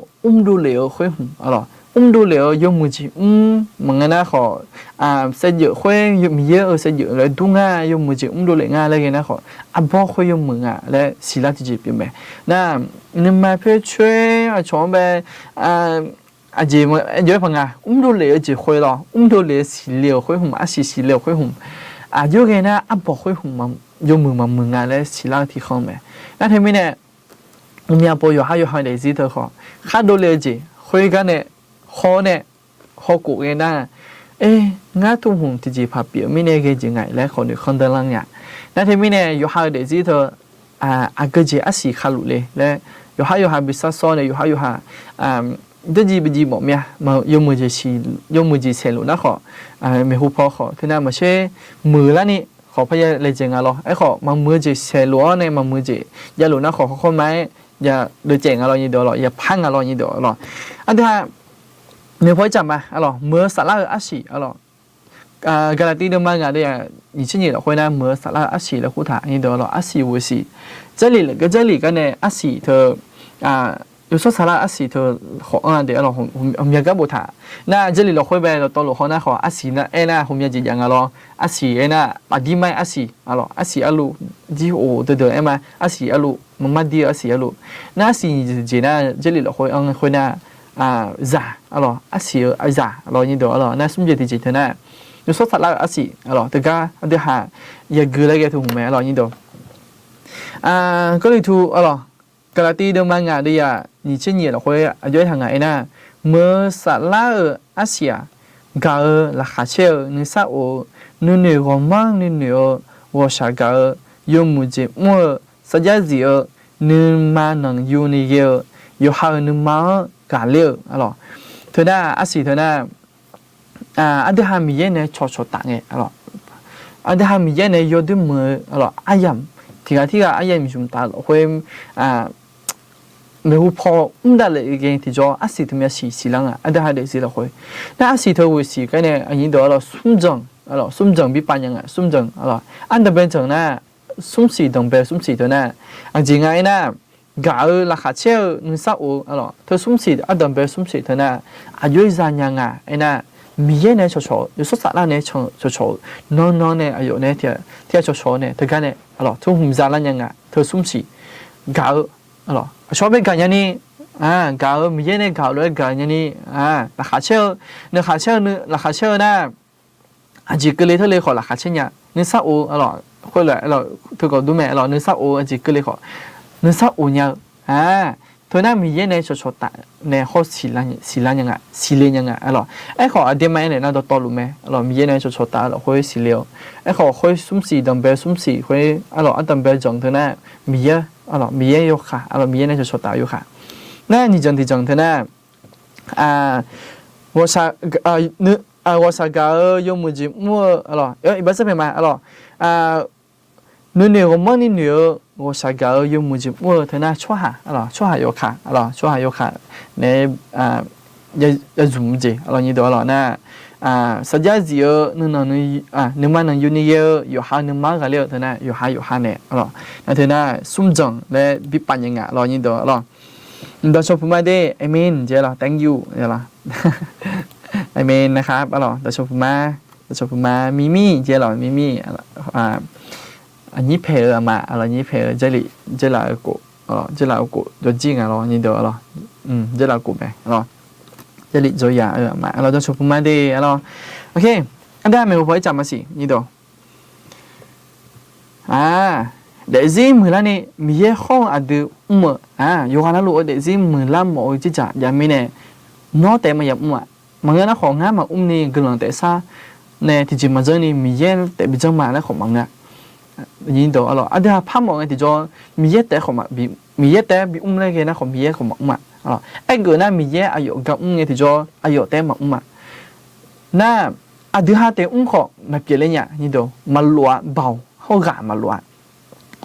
ดูเลวคุยหุ่นอะไรดูเลวยมือจีมึงนะขอเสียเยอะคุยมีเยอะเสียเยอะเลยดูง่ายมือจีดูเลวง่ายเลยนะขอบอกคุยมือและสิลาที่จีเป็นแบบน่ะนี่มาเพื่อช่วยชมแบบจีมันเยอะพังดูเลวจีคุยหรอดูเลวสิเลวคุยหุ่นสิเลวคุยหุ่นเยอะเลยนะบอกคุยหุ่นมันมือมันมึงและสิลาที่เขาแบบนั่นทำไมเนี่ยมีอาบอกอยู่ให้เด็กจีเธอขอข้าดูเลวจีคุยกันเนี่ยขอเนี่ยขอกูเองนะงั้นทุ่งหุ่นที่จีพับเปียไม่เนี่ยเกี่ยงไงและคนอื่นคนเดินลังเนี่ยนั่นที่ไม่เนี่ยอยู่หาเด็กที่เธอ อาเกจิอาศัยขาลุเลยและอยู่หาบิสซ้อนเนี่ยอยู่หาเดี๋ยวจีบอกเมียมายกมือจีเซลุนะขอไม่หูพอขอที่นั่นมาเช่มือแล้วนี่ขอพยาเลยเจงอ่ะหรอไอ้ขอมามือจีเซลุเนี่ยมามือจีอย่าหลุนะขอเขาไหมอย่าเดือดเจงอะไรยี่เดียวหรออย่าพังอะไรยี่เดียวหรออันที่ห้าเนี่ยพอจำมาอ่ะหรอมือสลาอาศัยอ่ะหรอกาลาตีเดิมมางานเนี่ย你这里的会呢摩萨拉阿西的胡塔你得了阿西无西这里个呢阿西的有时候萨拉阿西的好的了我们个不塔那这里的会呗到了后那好阿西呢那后面就讲了阿西那把地买阿西了阿西阿路几乎对嘛阿西阿路妈妈地阿西阿路那阿西就呢这里的会呢咋了阿西咋了你得了那什么就这呢有时候萨拉阿西了这个这哈也隔了个图没了你得ก็เลยทูอ๋อกาลาตีเดิมมางานดิอ่ะนี่เช่นนี้เราคุยอายุทางไงนะเมื่อสัตว์ละอาเซียกาละขาเชลนิสาโอนุเนกมังนุเนอวชากายมุจิมัวสัจจินึมานังยูนิเยอยู่หานึมากาเลียวอ๋อเธอน่าอาศิเธอน่าอันเดียมีเยเนี่ยชอต่างไงอ๋ออันเดียมีเยเนี่ยยอดมืออ๋ออายัมที่อายัมมีชุมตาเราคุยไม่รู้พอได้เลยเองที่จะอาศิทมีสีหลังอันเดียได้สิเราคุยแต่อาศิเธอวิสิกันเนี่ยอันนี้เดี๋ยวเราสุ่มจังบิปัญญาสุ่มจังอ๋ออันเดียเป็นจังนะสุ่มสีตรงเป็นสุ่มสีตัวน่ะอันจริงไงนะกาลักขาเชี่ยวนึกซาโออ๋อเธอสุ่มสีอันเดียเป็นสุ่มสีตัวน่ะอายุยานยังไอ้น่ะมีเยเนี่ยชออยู่สุดสัปดาห์เนี่ยชอน้องเนี่ยอายุเนี่ยที่ชอเนี่ยเธอกันเนี่ยอ๋อทุกหุ่มซาลันยังเธอสุ่มสีกาอ๋อชอบเป็นกันยันนี่กามีเยเนี่ยกาเลยกันยันนี่ลักขาเชี่ยวนึกขาเชี่ยวนะอาจิกเลยเธอเลยขอลักขาเชี่ยเนี่ยนึกซาโออ๋อคุยเลยอ๋อเธอก็ดูแม่อ๋อนึกซาโออาจิกเลยขอนึกซาโอเนี่ยเธอน่ามีเยเนี่ยชอตาเนี่ยเขาสีลันยังสีเลนยังอ๋อไอ้ขออดีตมาเนี่ยน่าต่อรู้ไหมอ๋อมีเยเนี่ยชอตาอ๋อคุยสีเลวไอ้ขอคุยสุ่มสีดังเบลสุ่มสีคุยอ๋ออันดังเบลจังเธอน่ามีเยอ๋อมีเยอยู่ค่ะอ๋อมีเยเนี่ยชอตาอยู่ค่ะ那你整体整体呢？我啥个有么子么？咯，一般是什么？咯，你我么你我啥个有么子么？他那错下，咯，错下有卡，咯，错下有卡，你要做么子？咯，你多咯那实际只有你们能有你有下你妈个了，他那有下呢，咯，那他那顺正来比别人咯，你多咯。เราชมพูมาได้ไอเมนเจล่ะ thank you เจล่ะไอเมนนะครับเราชมพูมามิเจล่ะมิอันนี้เพลมาอะไรนี้เพลเจล่ะกูเจล่ะกูจะจริงนี่เดี๋ยวเจล่ะกูไปเจลิจอยามาเราจะชมพูมาได้โอเคอันนี้ไม่รู้พอจำมาสินี่เดี๋ยวเดี๋ยวซิมือละนี่มีเยอะข้องอัดดูอยู่กันแล้วรู้เดี๋ยวซิมือละหมอจิจ่ายังไม่เนี่ยน้อแต่มาอย่างมันก็น่าของงานมานี่กำลังแต่ซาเนี่ยที่จริงมาเจอนี่มีเยอะแต่บิจังมาแล้วของมันเนี่ยยินดีอันเดียวพาหมอที่จะมีเยอะแต่ของมันมีเยอะแต่บิเลยกันนะของมีเยอะของมันไอ้เกิดน่ะมีเยอะอายุกับเนี่ยที่จะอายุแต่มันน่ะอันเดียวแต่ของมาเปลี่ยนเลยเนี่ยยินดีมาลัวเบาเข้ากามาลัว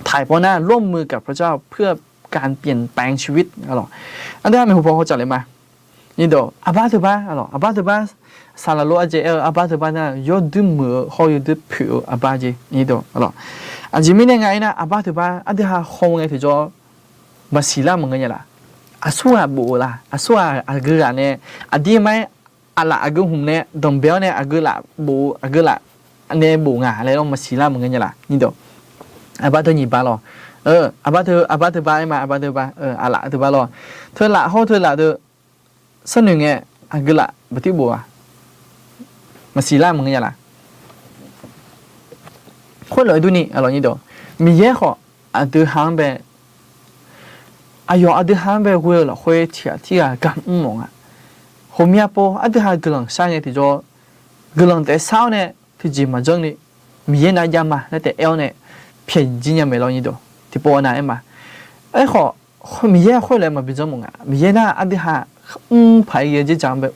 ถ่ายเพราะหน้าร่วมมือกับพระเจ้าเพื่อการเปลี่ยนแปลงชีวิตอันนี้ไม่รู้พอเขาจัดเลยมานี่เดี๋ยวอาบาเถอะบ้าอาบาเถอะบ้าซาลาโลอาเจอาบาเถอะบ้าน่ะยอดดึงมือเขาอยู่ดึงผิวอาบาเจนี่เดี๋ยวอันจีมีเนี่ยไงนะอาบาเถอะบ้าอันเดียวเขาไงถึงจะมาสีละมึงไงล่ะอาสัวบูล่ะอาสัวอาเกลือเนี่ยอันดีไหมอะไรอาเกลือหุ่มเนี่ยดมเบลเนี่ยอาเกลือบูอาเกลืออันนี้บูงาอะไรต้องมาสีละมึงไงล่ะนี่เดี๋ยวอาบาเธอหยิบบ้าหรออาบาเธอบ้าไอ้มาอาบาเธอบ้าอะไรเธอบ้าหรอเธอละห้องเธอละเธอสนุกไงก็ละบัติบัวมาสีล่ามึงไงล่ะคนเลยดูนี่อะไรนี่เดี๋ยวมีเยอะข้ออันเดือดหางแบบอายุอันเดือดหางแบบคุยละคุยที่กันมองผมอยากพออันเดือดหางกำลังสร้างเนี่ยที่จะกำลังแต่เช้าเนี่ยที่จีมาจังนี่มีเยอะนะยามาแล้วแต่เอลเนี่ยเพียงจริงยังไม่รอนี่เดียวท ที่ปอนาเอ็มมาไอ้ขอมีแย่ค่อยเลยมาเป็นจมูกอ่ะมีแย่น่าอันที่หาพายเยอะจังแบบ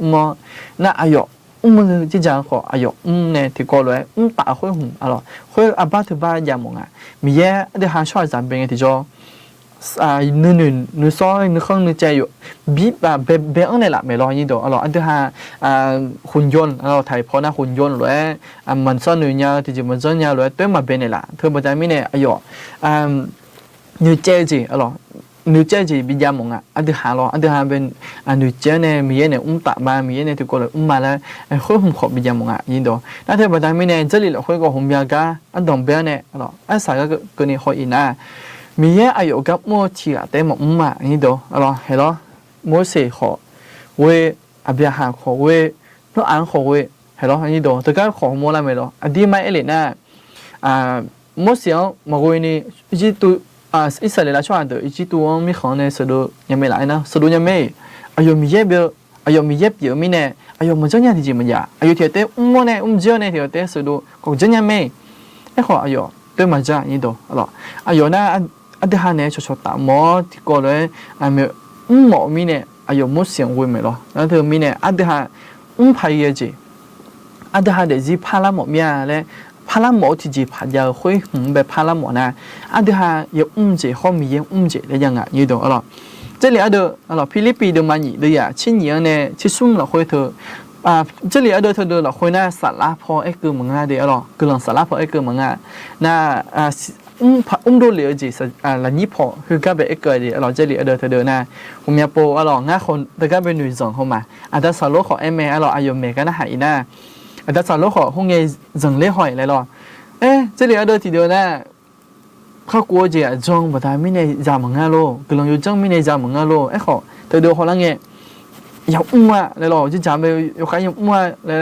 น่าอายมันจะจังขออายเนี่ยที่ก็เลยตาค่อยหุ่นอะไรค่อยอาบ้าถือบ้ายามงอ่ะมีแย่อันที่หาชอบจังเป็นไงที่จ่อนึกซ้อยนึกข้างนึกใจอยู่บีบเบอันนี่แหละไม่รอยี่ดอกอะไรอันที่หาหุ่นยนต์เราไทยพอนะหุ่นยนต์เลยมันซ้อนนึกยาที่จะมันซ้อนยาเลยตัวมาเป็นนี่แหละเธอบอกใจไม่เนี่ยอายนึกใจจีอะไรนึกใจจีบิยามงอ่ะอันที่หาเราอันที่หาเป็นนึกใจเนี่ยมีเนี่ยตามามีเนี่ยที่ก็เลยมาแล้วค่อยหุ่นขอบบิยามงอ่ะยี่ดอกนั่นเธอบอกใจไม่เนี่ย这里了ค่อยก็หุ่นยากาอันดองเบียเนี่ยอะไรอันสายก็นี่ค่อยอินนะมีแย่อายุกับโมที่อะแต่หมานี่ดูอะไรเห็นหรอโมเสกขอเวอภิหารขอเวน้องอันขอเวเห็นหรอนี่ดูแต่ก็ขอโมอะไรไม่หรออดีไม่เอเลน่ะโมเสียงมาเวนี่จีตัวอิสราเอลช่วยตัวจีตัวมีของเนี่ยสุดยังไม่หลายนะสุดยังไม่อายุมีแย่เบลอายุมีแย่เยอะมีเนี่ยอายุมันจะยังที่จีมันยาอายุเท่าเต้โมเนี่ยเจอเนี่ยเท่าเต้สุดก็จะยังไม่ไอ้ขออายุตัวมันจะนี่ดูอะไรอายุน่ะอันที่หาเนี่ยชดตามหมอที่ก็เลยหมอมีเนี่ยอายุมุเสียงวิ่งไม่หรอแล้วเธอมีเนี่ยอันที่หาพายเยจีอันที่หาเดี๋ยวจีพาราหมอมีอะไรพาราหมอที่จีพายาคุยแบบพาราหมอนะอันที่หา有จีเขามีจีได้ยังไงยี่ดูอะไร这里อะไรฟิลิปปินส์มันยี่เลยอ่ะชิ้นเยอะเนี่ยชิ้นสุ่มเราคุยเธอ这里เธอเราคุยน่ะสาระพอไอ้คือมึงอ่ะเดี๋ยวอะไรคือหลังสาระพอไอ้คือมึงอ่ะน่ะดูเหลือจีละนี่พอคือก็เป็นเอกเดียเราจะเหลือเธอนะผมอยากโปอะไรง่าคนแต่ก็เป็นหนุ่ยสองเข้ามาอาจจะสาวโลกของเมย์เราอายุเมย์ก็น่าหายนะอาจจะสาวโลกของห้องเงี้ยจังเลี้ยหอยเลยหรอจะเหลือทีเดียวนะเขากลัวจีจงแต่ไม่ในจามึงอ่ะโลคือลองอยู่จังไม่ในจามึงอ่ะโลขอเธอเดียวเขาละเงี้ยอยากเลยหรอจะจำไปอยากใครอยากเลย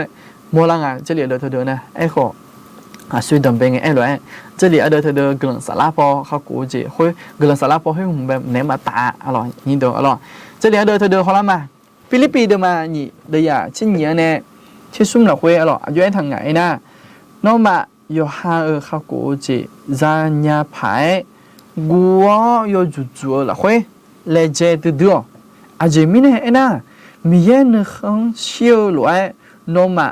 มัวละงจะเหลือเธอเดียวนะขอ虽然变个来，这里th的กลุ่มสารพอเขากูจีคุยกลุ่มสารพอให้ผมแบบเนื้อมาตาอร่อยนี่ดูอร่อย这里thเขาละมาฟิลิปปินส์มานี่เดียชิ้นเนี้ยเนี่ยชิ้นสุ่มเราคุยอร่อยย้อนทางไหนนะน้องมาอยู่ห่างเขากูจีจานยาพายกูอยู่จู่ๆละคุยเลยเจอดูอาจจะมีเนี่ยนะมีเยอะนึกของเชี่ยวรวยน้องมา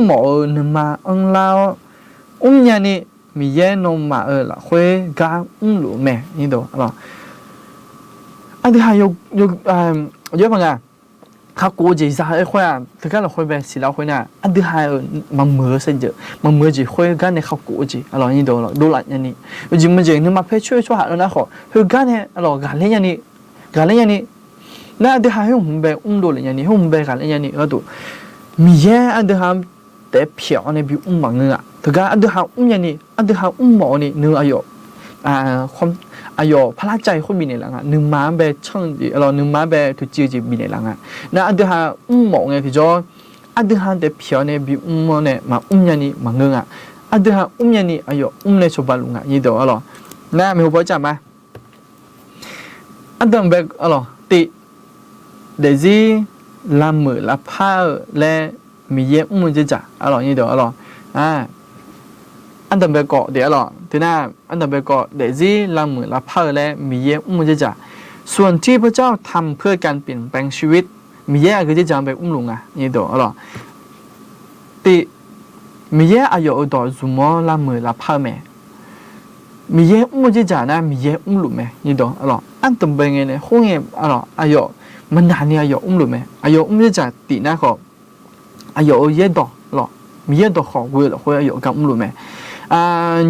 หมอนึกมาเราเนี่ยนี่มีเยอะนมมาละคุยกันหลุมแม่นี่ดูอะไรอันที่หายเยอะมากอ่ะเขากูจีซ่าไอ้คุยอ่ะถึงกันเราคุยไปสิเราคุยน่ะอันที่หายมันมือเส้นเจอมันมือจีคุยกันในเขากูจีอะไรนี่ดูละดูละอย่างนี้จริงมันจริงนึกมาเพื่อช่วยหาแล้วนะขอคือกันเนี่ยอะไรกันเล่นอย่างนี้น่าอันที่หายให้ผมไปดูเลยอย่างนี้ให้ผมไปกันเล่นอย่างนี้ก็ดูมีเยอะอันที่หายแต่เพียวเนี่ยบิวมังเนื้อถึงการอันเดียวหาอย่างนี้อันเดียวหาหมอนี่เนื้ออายุความอายุพละใจคนมีในหลังหนึ่งม้าแบบช่างจีเราหนึ่งม้าแบบถูกจีมีในหลังนั่นอันเดียวหาหมอเนี่ยที่จ่ออันเดียวหาแต่เพียวเนี่ยบิวหมอเนี่ยมาอย่างนี้มังเนื้ออันเดียวหาอย่างนี้อายุเนี่ยชอบลุงยี่เดียวอะไรนั่นไม่รู้จักไหมอันเดียวแบบอะไรติเดี๋ยวจีลำมือลำผ้าและมีเยอะมันจะจ่าอร่อยนี่เดี๋ยวอร่อยอันดับเบกอเดี๋ยวอร่อยทีน่าอันดับเบกอเดี๋ยวจีลำมือละเพอและมีเยอะมันจะจ่าส่วนที่พระเจ้าทำเพื่อการเปลี่ยนแปลงชีวิตมีเยอะคือจะจำไปลุงนี่เดี๋ยวอร่อยตีมีเยอะอายุต่อจุมอลำมือละเพอแม่มีเยอะมันจะจ่านะมีเยอะลุงแม่นี่เดี๋ยวอร่อยอันดับเบงเนี่ยห้องเงี้ยอร่อยอายุมันนานเนี่ยอายุลุงแม่อายุจะจ่าตีน่าขออายุเยอะต่อหรอมีเยอะต่อขอคุยหรอคุยอายุกับลุงแม่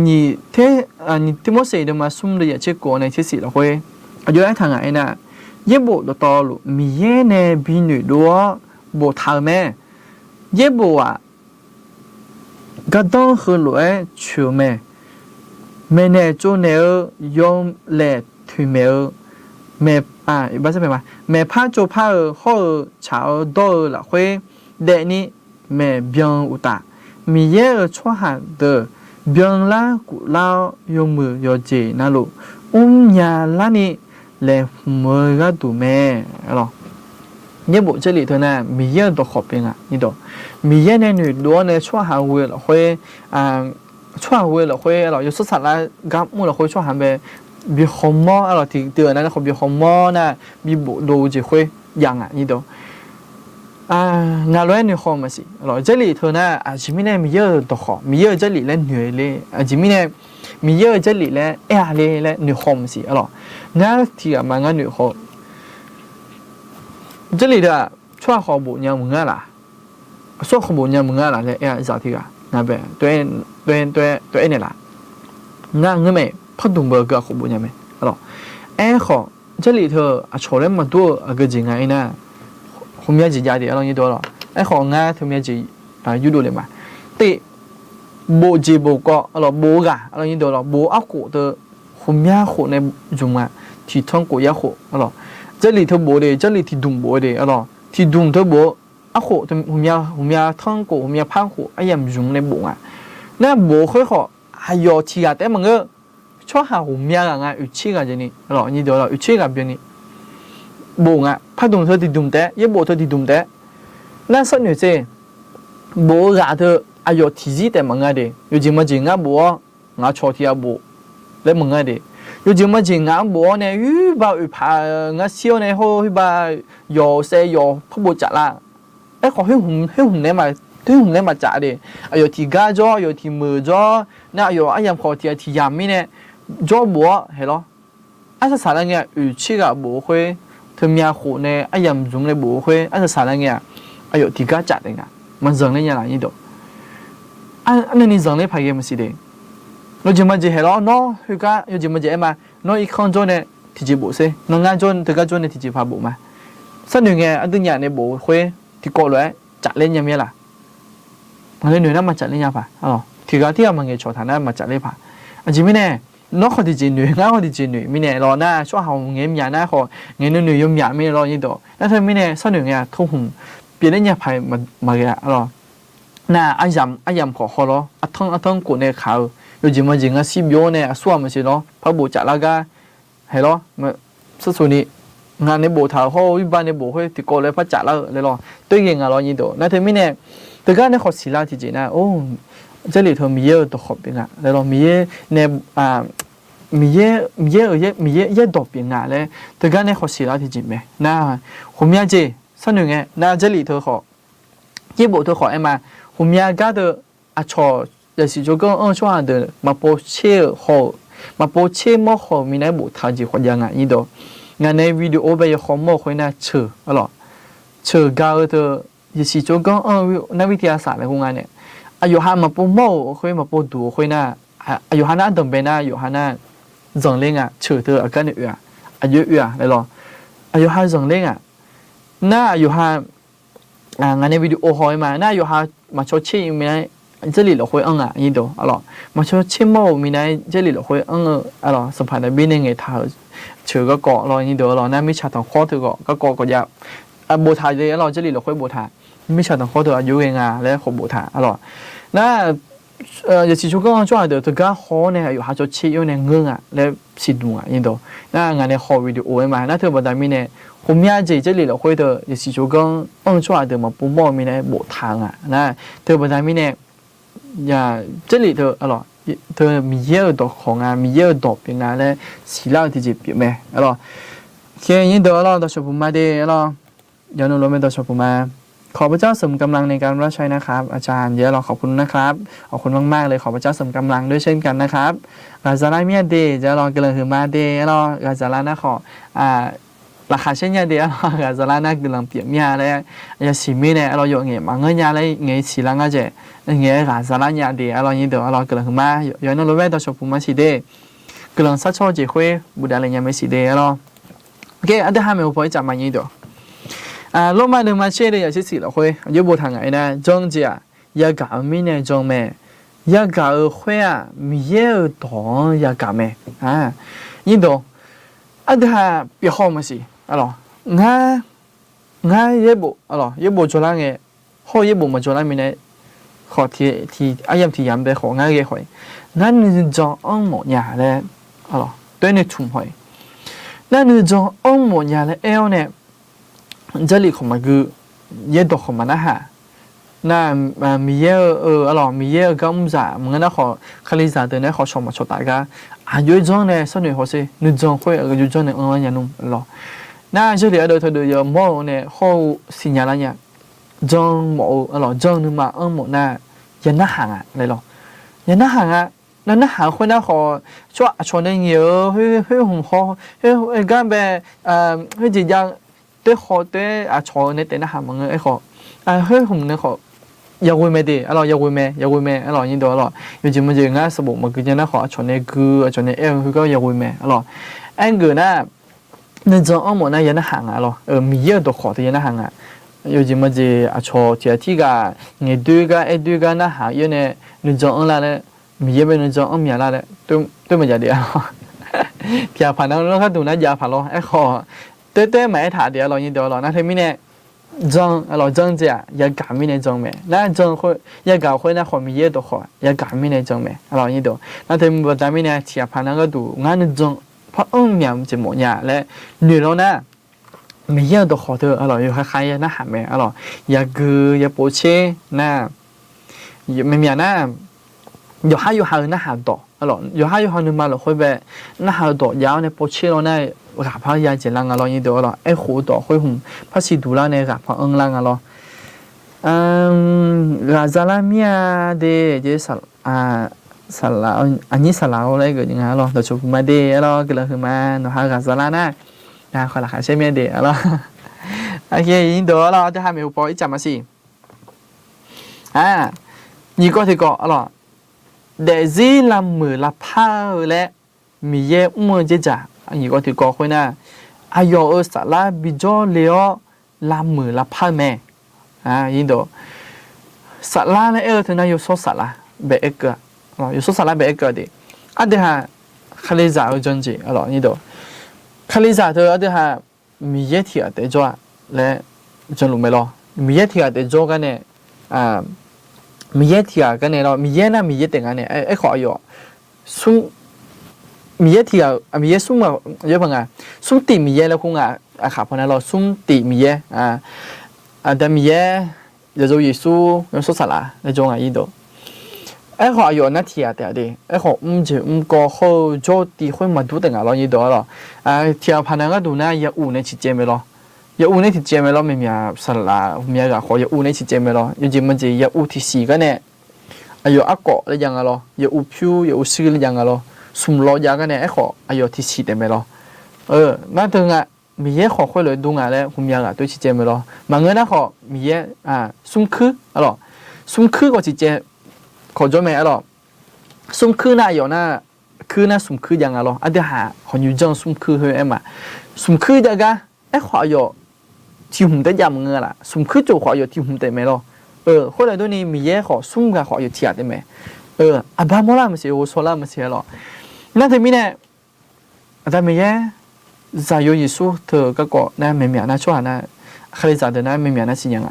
你你怎么说的嘛？送的也去国内去洗了会，有一趟哎呢，一部的道路，米耶呢比女多不太咩，一部啊，个当和来球咩，没呢做呢用来推咩，没不是咩，没怕做怕好炒到了会，但你没变有大，米耶错喊的。เบียงละกุลายงมือยอเจนะลูยาละนี่แลมือก็ดูแม่หรอเนี่ยบุ这里头呢มีเยอะตัวขอบเป็นอ่ะนี่ตัวมีเยอะในหนึ่งตัวในช่วงหาเวลาคุยช่วงเวลาคุยเราอยู่สุดสัปดาห์กับมือเราคุยช่วงหาไป比红毛啊，提的那个比红毛呢，比不多就会养啊，你懂啊？俺来女好么是，这里头呢啊，前面呢没有多好，没有这里呢女嘞，啊前面呢没有这里呢哎嘞女好么是，俺提啊嘛俺女好，这里的穿好不娘们啦，说好不娘们啦嘞哎咋提啊？那边对你啦，俺们不懂不个好不娘们，哎好，这里头啊，炒了么多个钱啊，那后面几家的，你多了，哎好啊，后面几啊有多了嘛？对，无钱无个，无个，你多了，无阿股的后面货呢用啊，提通过也好，这里头无的，这里提动无的，提动头无。阿火的后面通过后面pan火，哎呀唔用咧冇啊，那冇开好，还要提下但么个，错下后面啊有切个啫呢，你到了有切个边呢，冇啊，拍动头提动得，一冇头提动得，那什么啫？冇下头哎要提子但么个的，有什么钱啊冇，我错提啊冇，你么个的。有什么钱啊？冇呢？预把预怕，我笑呢好预把要些要不冇值啦。哎，好红呢嘛，对红呢嘛咋的？哎呦，提家咗，又提มือ咗，那又哎呀，好提下面呢，咗冇係咯。哎，啥人嘅預期個冇會，佢面好呢，哎呀唔用咧冇會，哎啥人嘅，哎呦提家咋的㗎？咪扔咧嘢啦呢度。那你扔咧排嘅唔是的？我就乜嘢係咯？喏，佢家有就乜嘢嘛？喏一看咗呢，提住冇先，喏眼咗，佢家咗呢提住怕冇嘛？新年嘅一啲人呢冇會。thì cô nói chặt lên nhà mẹ là mà lên người nó mà chặt lên nhà phải thì cái thứ mà người cho thằng nó mà chặt lên phải chỉ mới nè nó không thì chỉ người nó không thì chỉ người mới nè lo na số hậu người nhà na họ người nữ người nhà mới lo như đó nó thôi mới nè sao người thông hùng biến đến nhà phải mà cái lo na anh dầm họ lo thông của này khảo rồi chỉ mà chỉ là xí biếu nè xua mà chỉ nó phải bù chặt là cái hay lo mà số số nàyงานในโบถาเขาวิบานในโบเขาติโกเลยพัดจัดแล้วเลยหรอตัวเองอะรอยินโดนั่นเธอไม่เนี่ยแต่ก็ในขอศิลาจริงๆนะโอ้เจลิเธอมีเยอะตัวขอบเป็นอะเลยหรอมีเยอะในมีเยอะดอกเป็นอะเลยแต่ก็ในขอศิลาจริงๆไหมนะผมอยากจะสนุกไงนะเจลิเธอขอยี่โบเธอขอไอ้มาผมอยากก็เธออาชอแต่สิจูก็ช่วยเธอมาโปเช่เขามาโปเช่หม้อเขามีในโบทาจีขวดยังไงยินโดงานในวิดีโอไปยังข้อมูลคนน่ะเชื่อเชื่อกาวเธอยิ่งสิจูก็นักวิทยาศาสตร์อะไรพวกนั้นเนี่ยอายุห้ามาปูโม่คนมาปูดูคนน่ะอายุห้าน่าดมเป็นน่ะอายุห้าน่าจังเล่งอ่ะเชื่อเธออาการเนี่ยอายุเลยหรออายุห้าจังเล่งอ่ะน่าอายุห้างานในวิดีโอหอยมาน่าอายุห้ามาชดเชยมีอะไร这里了会啊，印度嘛说切莫米奈这里了会สัมผัสได้บินยังไงท่าเชื่อก็เกาะ印度นั่นไม่ชัดทางข้อเธอก็เกาะก็ยาโบทาเลย这里了会โบทาไม่ชัดทางข้อเธออายุเองแล้วขบโบทาน่าอย่าชิชุก็ช่วยเดี๋ยวเธอก็ข้อเนี่ยอยู่หาจุดเชี่ยวเนี่ยเงื่อนแล้วสิดู印度น่างานในข้อวิดีโอมาน่าเธอบอกได้มีเนี่ยผมอยากจะ里了会的อย่าชิชุก็ช่วยเดี๋ยวมาปุ่มมีเนี่ยโบทางน่าเธอบอกได้มีเนี่ยอย่า这里头เธอมีเยอะดอกของมีเยอะดอกเป็นแล้วศิลาที่จะเปลี่ยนไหมเขียนยินดีต่อชมพูมาดีย้อนลงไปต่อชมพูมาขอพระเจ้าเสริมกำลังในการรับใช้นะครับอาจารย์เยอะขอบคุณนะครับขอบคุณมากๆเลยขอพระเจ้าเสริมกำลังด้วยเช่นกันนะครับกาซาลาเมียดีจะรอกระหือมาดีกาซาลานะขอราคาเช่นยาเดียกาซาลานะกำลังเปลี่ยนเมียเลยยาสีมีเนี่ยเราอยู่เงี้ยมาเงี้ยเลยเงี้ยสีลังก็จะเงี้ยกาซาลาเนียเดียเรายินดีกำลังมาย้อนลงไปต่อชมพูมาสีเดกำลังสัชโชจิคุยบุดาเลยยังไม่สีเดโอเคอันที่ห้าไม่พอจะมายินดีลงมาเดินมาเชื่อเลยอย่างที่สี่เราคุยยุบทางไหนนะจงเจียยากามีเนี่ยจงแม่ยากาคุยมีเยอะต่อยากาแม่ยินดีอันที่ห้าเปียกมาสิง่ายเยบุเยบุจุฬาเงี้ยข้อเยบุมาจุฬามีเนี่ยขอที่อายามที่ยามไปของง่ายเกี่ยนั่นนี่จงอ้อมหมดยาเลยตัวนี้ทุ่มหอยนั่นนี่จงอ้อมหมดยาเลยเนี่ย这里ของมันคือเยดอกของมันนะฮะ น่ามีเยอะอร่อยมีเยอะก็มุ่งจ่ามึงนะขอคลิจ่าเดินนะขอชมมาชดตายกันอายุจังเนี่ยสนุกหัวสินึกจังคุยอายุจังเนี่ยยันนุ่มหรอน่าเฉลี่ยเดี๋ยวเธอเดี๋ยวมองเนี่ยเขาสิญญาณเนี่ยจังหมอหรอจังนึกมาหมอน่ายันน่าห่างอ่ะเลยหรอยันน่าห่างอ่ะนั่นน่าห่างคนน่าขอช่วยชวนได้เยอะเฮ้ยผมขอเฮ้ยกันแบบเฮ้ยจีจังเดี๋ยวขอเดี๋ยวชวนเนี่ยแต่น่าห่างมึงไอ้ขอเฮ้ยผมเนี่ยขออยากวิ่งไม่ดีอยากวิ่งไม่ยิ่งตัวอยู่จริงมันจะง่ายสมบูรณ์มันคือจะน่าขอชนในคือชนในคือก็อยากวิ่งไม่อันเกิดน่ะในจังอ้อมน่ะยันน่าห่างมีเยอะตัวขอที่ยันน่าห่างอยู่จริงมันจะชอที่ก็เงี้ยดูกันน่าห่างอยู่เนี่ยในจังอ้อละเนี่ยมีเยอะไปในจังอ้อมมีอะไรเนี่ยตัวมันจะดีที่ผ่านแล้วก็ดูน่าจะผ่านแล้วไอ้ขอตัวไม่ถ่ายเดี๋ยวยิ่งตัวน่าที่มีเนี่ยจังจังจะอยากการมีในจังไหมน่าจังค่อยอยากการค่อยน่าขอมีเยอะตัวขออยากการมีในจังไหมยิ่งตัวน่าที่มีแต่มีเนี่ยที่ผ่านแล้วก็ดูงานในจังเพราะมีจะหมดเนี่ยและหนึ่งแล้วนะมีเยอะตัวขอเธออยู่คล้ายๆน่าหาไหมอยากอยากโปเช่น่าไม่มีน่าอยู่หาน่าหาต่ออยู่หานึกมาเลยค่อยแบบน่าหาต่อยาวในโปเช่เราเนี่ยกับพายาเจริญยิ่งตัวไอ้หูต่อค่อยหุ่มพระสิดูแลเนี่ยกับพลังกาซาลาเมียเดเจสลาอันนี้สลาอะไรก็ยังไงเดี๋ยวชมมาเดก็เลยคือมาเนาะกาซาลานะขอละค่ะใช่ไหมเดโอเคยิ่งตัวจะทำให้อุปกรณ์จับมาสินี่ก็ถือก็เดซี่ลำมือละผ้าและมีเย่มือเจจ่านี่ก็ถือก็ค่อยน่ะอายุสลาบิจอเลี้ยวลำมือละผ้าแม่ยิ่งตัวสลาเนี่ยถึงน่าอยู่โซสลาเบเอกอยู่โซสลาเบเอกดิเดี๋ยวคาลิซาจังจีนี่ตัวคาลิซาเธอเดี๋ยวมีเยที่เดี๋ยวจ้าและจังลุงไม่รอมีเยที่เดี๋ยวจ้ากันเนี่ยมีเยที่กันเนี่ยมีเยน่ะมีเยแต่งกันเนี่ยไอ้ขออยู่ซุ่มมีเยที่มีเยซุ่มเยอะพังซุ่มตีมีเยแล้วคงขาพนันซุ่มตีมีเยแต่มีเยเดี๋ยวเยซูยังสุดสละในจงยิ่งตัวไอ้ขออยู่นั่นที่เดี๋ยวดิไอ้ขอจะก็เขาโจตีค่อยมาดูแต่งยิ่งตัวที่พนันก็ดูน่ะยาอูในชิเจไม่รอยาอูในชิเจไม่รอไม่มีสละมีอะไรขอยาอูในชิเจไม่รออยู่จริงมันจะยาอูที่สี่กันเนี่ยอยู่อักเกาะแล้วยังยาอูผิวยาอูซื้อแล้วยังสุ่มรอยากันเนี่ยไอ้ขออยู่ที่สี่แต่ไม่รอนั่นถึงมีเยอะขอค่อยเลยดูงานแล้วผมอยากตัวชิเจไม่รอบางเงินนะขอมีเยอะสุ่มคือสุ่มคือก็ชิเจขอจดไหมสุ่มคือน่ะอยู่น่ะคือน่ะสุ่มคือยังเดี๋ยวขออยู่จังสุ่มคือเฮ้ยสุ่มคือเด็กไอ้ขออยู่ที่ผมได้ยำเงินละสุ่มคือจู่ขออยู่ที่ผมได้ไหม后来ตัวนี้มีเยอะขอสุ่มกับขออยู่ที่ได้ไหมบ้าโมล่าไม่ใช่โอโซล่าไม่ใช่นั่นแต่มีเนี่ยแต่มีเยอะจะอยู่ยิสุเธอก็น่าไม่มีน่าช่วยน่าใครจะเดินน่าไม่มีน่าสิ่งยัง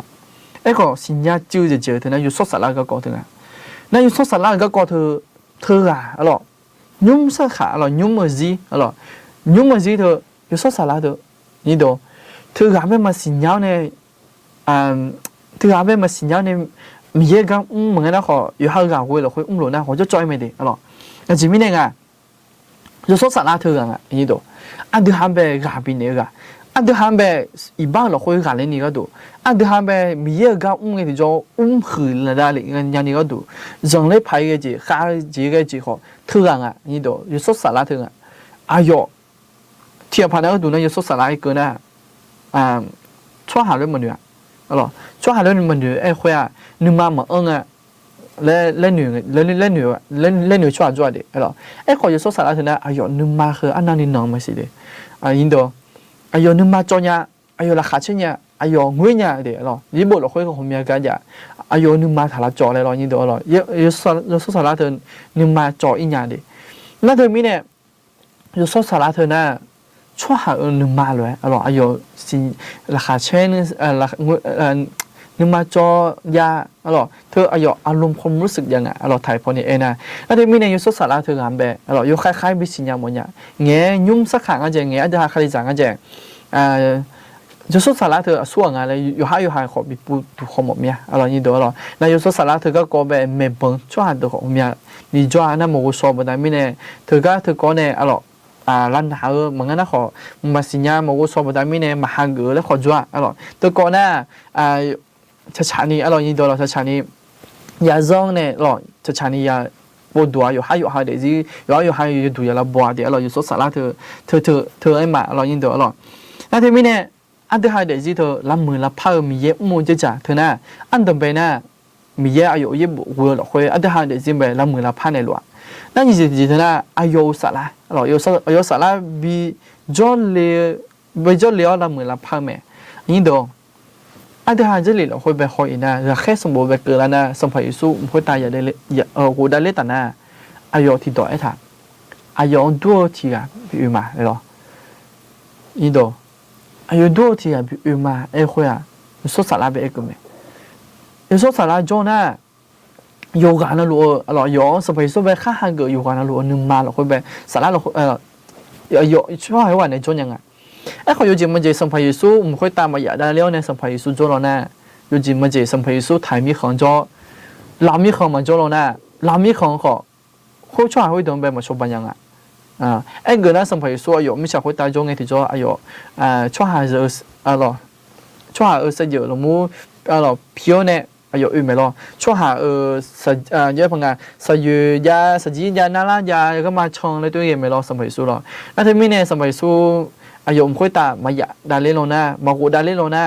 ไอ้ก็สิ่งยาจิ้วจะเจอเธอน่าอยู่สดสลาก็เธอน่าอยู่สดสลาก็เธอยุ่มสักขายุ่มมือจียุ่มมือจีเธออยู่สดสลาเธอนี่ดูเธอหาไม่มาสิ่งยาวเนี่ยเธอหาไม่มาสิ่งยาวเนี่ยมีเยอะกันเหมือนกันนะขออยู่ห่างกันคุยหรอคุยหลงนะขอจะจอยไม่ดีแต่จริงไม่เนี่ยอยู่สดสลาเธอนี่ดูเดี๋ยวหาไปกับปีนี้เดี๋ยวหาไปอีบ้านเราคุยกันเลยนี่ก็ดูเดี๋ยวหาไปมีเยอะกันไงที่จะหืนละได้เลยอย่างนี้ก็ดูจังเลยไป个จีข้าจี个จีขอเธอนี่ดูอยู่สดสลาเธออยู่ที่ผ่านแล้วก็ดูนะอยู่สดสลาอีกนะช่วยหาเรื่องมันอยู่ช่วยหาเรื่องมันอยู่ไอ้คุยนึกมาเหมือนเล่นหนูช่วยจ่วยดิไอ้ขออยู่สดสลาเธอนะอยู่นึกมาคืออันนั้นนี่น้องไม่สิเดยินดูอยู่นึกมาจอยอยู่ราคาเช่นอยู่เงินเดยี่บุเราคุยกับคนมีกันอยู่นึกมาถาละจ่อเลยยินดูอยู่สดสลาเธอนึกมาจ่ออีกอย่างดินั่นเธอมีเนี่ยอยู่สดสลาเธอนะช่วยหานึกมาเลยอยู่สิราคาเช่นนึกมาจอยาเธออยู่อารมณ์ความรู้สึกยังไงถ่ายพอนี่เองนะแล้วเธอมีในยุคสารเธองานแบบอยู่คล้ายๆบิสิญญาโมเนี่ยเงี้ยยุ่มสักขังอาจจะเงี้ยอาจจะคดีจังอาจจะ就说啥啦头说啊嘞，有还好比不都好么面，啊了你多了，那有说啥啦头个搞呗没本抓都好面，你抓那么我说不但面呢，头搞呢啊了。ร้านหาเหมือนกันนะขอมาสิญญามาว่าสอบได้ไม่เนี่ยมาหาเกลือแล้วขอจ้าอร่อยตัวก่อนน่ะชานี้อร่อยยิ่งตัวเราชานี้ยาซ่องเนี่ยอร่อยชานี้ยาปวดตัวอยู่หาเดี๋ยวสิอยู่หาอยู่ดูยาละบัวเดี๋ยวอร่อยอยู่สดสาระเธอไอ้มาอร่อยยิ่งตัวอร่อยนั่นที่ไม่เนี่ยอันที่หาเดี๋ยวสิเธอละมือละเพิ่มมีเยอะมูจะจ่าเธอน่ะอันต่อไปน่ะมีเยอะอายุเยอะบัวหรอกคุยอันที่หาเดี๋ยวสิไปละมือละพันในหลวง那你就那阿有啥啦？咯，有啥啦？比较了那么啦怕没？你懂？阿德哈这里了会被好一呢，然后什么被割了呢？什么意思？会大家的我的嘞但呢，阿有提到一他，阿有多提啊，比如嘛，咯，你懂？阿有多提啊，比如嘛，哎会啊，说啥啦？别一个没？你说啥啦？做呢？有干了路，有สมัยสู้ไปข้าหันเกอยู่กัน路นึงมาเราคุยไปสาระเรา有ช่วยให้วันในจนยังไงไอ้เขาอยู่จริงมันจะสมัยสู้มันค่อยตามมาอยากได้เลี้ยวในสมัยสู้โจเราหน้าอยู่จริงมันจะสมัยสู้ไทยมีของโจลามีของมันโจเราหน้าลามีของเขาเขาช่วยให้โดนไปมาชมบันยังไงไอ้เกิดนั้นสมัยสู้อยู่ไม่ใช่ค่อยตายโจไงที่โจอยู่ช่วยให้ช่วยให้เสียเยอะเรามูเพียวเนี่ยอายุอื่นไม่รอช่วงหาเยอะพังงาสยุยาสจียานาลายาก็มาชงเลยตัวเองไม่รอสมัยสู้หรอแล้วที่มีเนี่ยสมัยสู้อายุค่อยตามายาดาเลโลน่ามากูดาเลโลน่า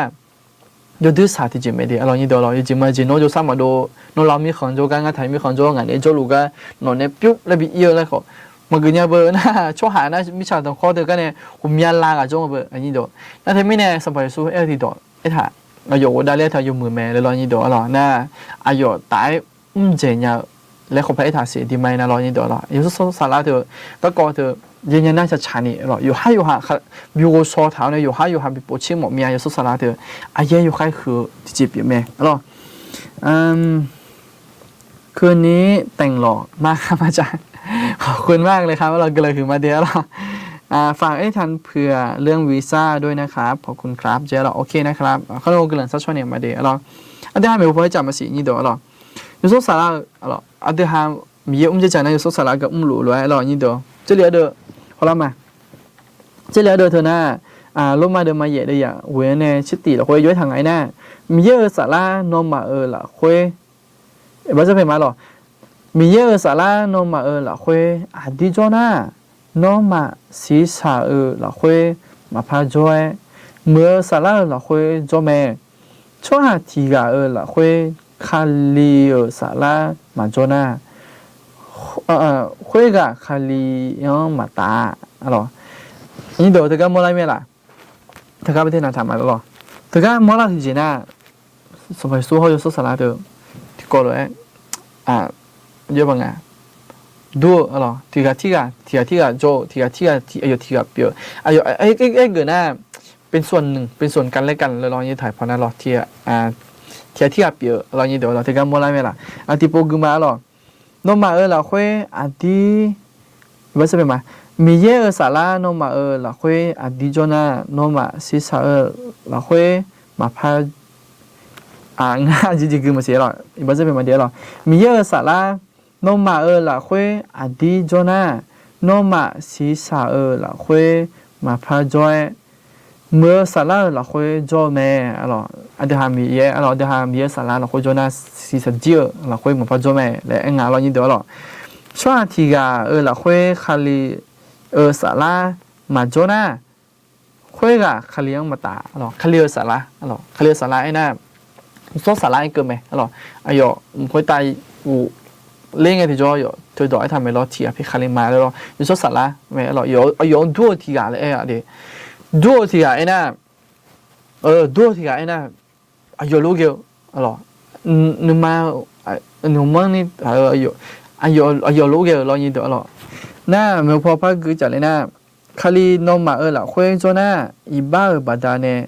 โดยดื้อสาธิตจริงไม่ดีเรานี่เดี๋ยวเราจริงมาจริงโน้ตจะสามารถดูโน้ตเรามีของโจกันงานไทยมีของโจงานเนี่ยโจลูกก็โน้ตเนี่ยปิ๊บแล้วบีเยอะแล้วก็มันก็เนี่ยเบอร์นะช่วงหานะมิชาต้องข้อเดียวกันเนี่ยผมมีลากะโจงเบอร์อันนี้เดี๋ยวแล้วที่มีเนี่ยสมัยสู้ที่ต่อไอ้ถ่าอายุได้เรียกทายุมือแม่เลยรอนี่เดี๋ยวหรอน่าอายุตายเจนยาแล้วเขาไปถ่ายเสียดีไหมนะรอนี่เดี๋ยวหรออยู่สุดสาระเธอก็เธอยังน่าจะชานี่หรออยู่หาบิวโซเท้าเนี่ยอยู่หาบิปชิมหมดมีอยู่สุดสาระเธออายุอยู่ให้คือจีบอยู่แม่หรอคืนนี้แต่งหล่อมากครับอาจารย์ขอบคุณมากเลยครับว่าเราเกิดขึ้นมาเดียวหรอฝากให้ทันเผื่อเรื่องวีซ่าด้วยนะครับขอบคุณครับเจ๊เราโอเคนะครับเขาลงกระหล่ำซัชชอนเนี่ยมาเดี๋ยวเราอันเดียวไม่พอจะมาสินี่เดี๋ยวเราอยู่สุดสาระเราอันเดียวมีเยอะจะจ่ายนะอยู่สุดสาระกับหลุดเลยเรานี่เดี๋ยวเจ๊เหลือเด้อเขาละมาเจ๊เหลือเด้อเธอหน้าลงมาเดินมาเยอะเลยอย่างเว้นเนี่ยชิดตีเราคุยย้อยทางไหนหน้ามีเยอะสาระนมมาละคุยบ้าจะเป็นมาหรอมีเยอะสาระนมมาละคุยดีจ้าหน้าน้องมาสีสาละคุยมาพาจอยเมื่อสาระละคุยจอมช่วงที่กาละคุยคาลีสาระมาจอน่าคุยกับคาลียังมาตาอะไรนี่เดี๋ยวเธอก็มอลายไม่ละเธอก็ไปที่ไหนทำมาแล้วหรอเธอก็มอลายที่จีน่าสมัยสู้เขาอยู่สุดสาระเธอที่ก่อนเลยเยอะบ้างไงดูอะไรที่กาโจที่กาอายุที่กาเปียวอายุไอ้เกิดน่ะเป็นส่วนหนึ่งเป็นส่วนกันและกันเลยลองยี่ถ่ายพอนะหรอที่กาเปียวลองยี่เดี๋ยวเราที่กาโมไลไม่ละที่โปกุมาหรอน้องมาเราคุยที่ว่าจะเป็นมามีเยอะสาระน้องมาเราคุยที่โจน่าน้องมาซีซ่าเราคุยมาพางาจริงๆคือมาเสียหรอว่าจะเป็นมาเดียวหรอมีเยอะสาระน้องมาละคุยดีจน่าน้องมาสีสาละคุยมาพาจอยเมื่อสาระละคุยจอแม่อะไรเดี๋ยวมีเยอะเดี๋ยวมีสาระละคุยจน่าสีสเจียวละคุยมาพาจอแม่และงานเรานี่เดี๋ยวหรอช่วงที่กาละคุยคาลีสาระมาจน่าคุยกับคาลียังมาตาอะไรคาลีสาระอะไรคาลีสาระไอ้น่าโซสาระไอ้เกิดไหมอะไรอายุคุยตายเล่นไงที่จอยอยู่ตัวดอกไอ้ทำไม่รอที่พี่คาริมาแล้วอยู่สุดสาระไม่หรอกอยู่ดูที่กันเลยเดี๋ยวดูที่กันไอ้น่ะดูที่กันไอ้น่ะอยู่ลูกเยอะหรอนึกมาหนูมั่งนี่อยู่ลูกเยอะรอยี่เดี๋ยวหรอน่าเมื่อพอพักคือจัดเลยน่ะคาริโนมาละคุยจน่ะอีบ้าบัดาเนี่ย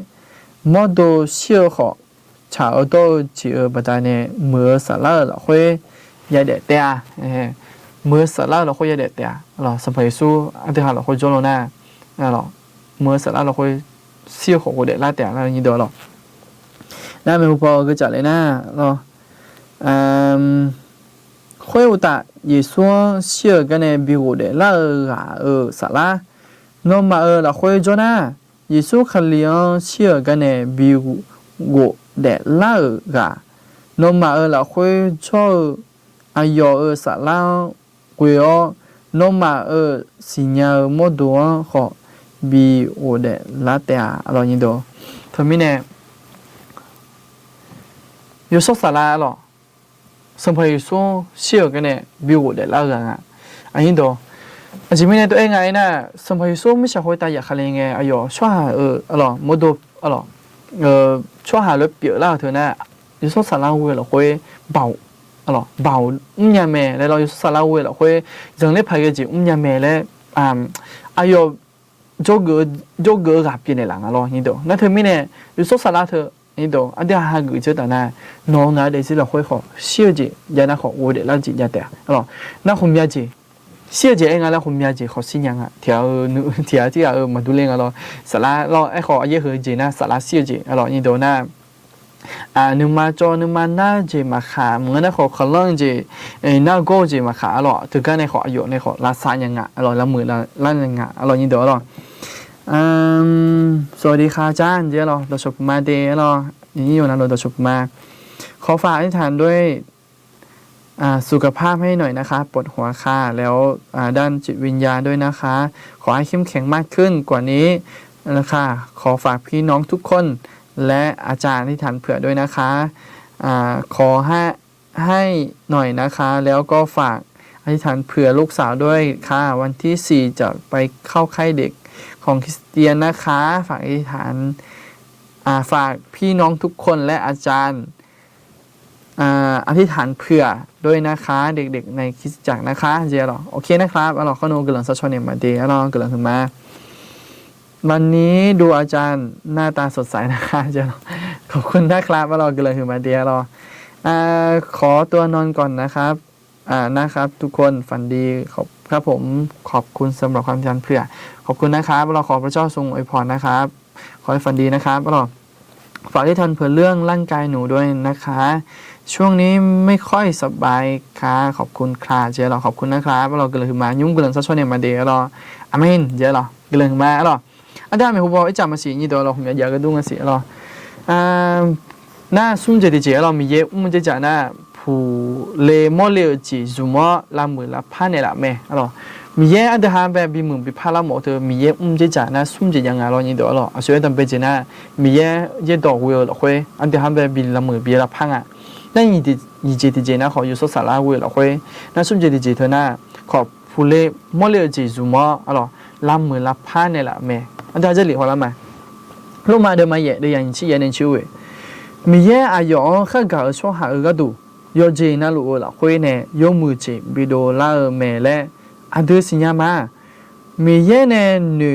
มอดูเชี่ยวขอชาวโตจีบัดาเนี่ยเมื่อสาระละคุยยาเด็ดเตะเมื่อสาระเราคุยยาเด็ดเตะเราสมัยสู้อันที่หาเราคุยโจโลน่าเราเมื่อสาระเราคุย siêu khổ của để la tẻ là như đó rồi na mình bỏ cái trả lại na rồi khối u ta ye xuống siêu cái này bị của để la ở xã la nó mà là khối cho na ye xuống khali siêu cái này bị của để la ở nó mà là khối cho ai ở xã la quê nó mà xí nhà mua đồ họ bị ổ để lá tẻ rồi như đó thôi mình nè有说啥啦咯生活说小个呢比我的老人啊anh nhìn đó chỉ mình này tụi anh ấy nè sinh hoạt số mới sẽ hồi taอยากอะไรไง哎呦说下咯冇到咯说下了表啦เถอะนะ有说啥啦会了会爆咯爆nhà mẹแล้วเรา有啥啦会了会人类拍个字nhà mẹ咧哎呦做个gặp cái này là lo nhìn đó nó thôi mình này有说啥啦เถอะนี่ตัวอันเดียวหากุญแจแต่น่ะน้องอะไรสิเราค่อยขอเชื่อจียานะขอวัวเด็กแล้วจียาแต่หรอน่าคงยาจีเชื่อจีเองแล้วคงยาจีขอสิ่งยังอ่ะเที่ยวที่มาดูเรื่องอะไรสาระเราไอ้ขอเยอะเหจีนะสาระเชื่อจีหรอนี่ตัวน่ะนึกมาจอนึกมาหน้าจีมาขาเหมือนน่ะขอเรื่องจีหน้าโก้จีมาขาหรอถึงกันในขออายุในขอลาซายังอ่ะหรอละมือละยังอ่ะหรอนี่ตัวหรอสวัสดีค่ะอาจารย์เจ้าเราดชพมาเดเราอย่างนี้อยู่นะเราดชพมาขอฝากอธิษฐานด้วยสุขภาพให้หน่อยนะคะปวดหัวค่ะแล้วด้านจิตวิญญาณด้วยนะคะขอให้เข้มแข็งมากขึ้นกว่านี้นะคะขอฝากพี่น้องทุกคนและอาจารย์อธิษฐานเผื่อด้วยนะคะขอให้หน่อยนะคะแล้วก็ฝากอธิษฐานเผื่อลูกสาวด้วยค่ะวันที่4จะไปเข้าค่ายเด็กของคริสเตียนนะคะฝากอธิษฐานฝากพี่น้องทุกคนและอาจารย์อธิษฐานเผื่อด้วยนะคะเด็กๆในคริสตจักรนะคะเจหรอโอเคนะครับเราข้อนูกำลังซัชชอนเนี่ยมาดีเรากำลังขึ้นมาวันนี้ดูอาจารย์หน้าตาสดใสนะคะเจหรอขอบคุณนะครับเรากำลังขึ้นมาดีเราขอตัวนอนก่อนนะครับนะครับทุกคนฝันดีครับผมขอบคุณสำหรับความยันเผื่อขอบคุณนะครับเราขอพระเจ้าทรงอวยพรนะครับขอให้ฝันดีนะครับเราฝากที่ทันเผื่อเรื่องร่างกายหนูด้วยนะคะช่วงนี้ไม่ค่อยสบายค่ะขอบคุณค่ะเจ้าเราขอบคุณนะครับเรากำลังมายุ่งกำลังซัชชอนเนี่ยมาเดย์เราอาเมนเจ้าเรากำลังมาเราอาจารย์มีหัวบอกไอ้จำมาสีนี่ตัวเราผมอยากกระดุ้งมาสีเราหน้าสุ่มเจดีเจ้าเรามีเยอะมันจะจ่าหน้าผู้เลมอเลจีจุมอลามือลาผ้าเนี่ยละแม่เรามีเยอะอันเดอร์ฮามแบบบีมึงบีผ้าละหมดเธอมีเยอะจะจ่าหน้าสุ่มจะยังไงเรานี่ตัวเราส่วนตอนเป็นจีน่ามีเยอะดอกวิวเราคุยอันเดอร์ฮามแบบบีละมือบีละผ้าอ่ะนั่นยี่เจดีเจน่าขออยู่สุดสาระวิวเราคุยนั่นสุ่มเจดีเจเธอหน้าขอผู้เลมอเลจีจุมอเราลามือลาผ้าเนี่ยละแม่อันเดอร์จะหลีกหัวละไหมลูกมาเดินมาเยอะเดี๋ยวยังชี้เย็นชิวมีเยอะอายุข้างกับช่วงหาก็ดูยอเจน่ารู้ละคุยเนี่ยยมือเจบิโดลาเมเล่อันเดอร์สิญญามามีเยเนี่ยหนู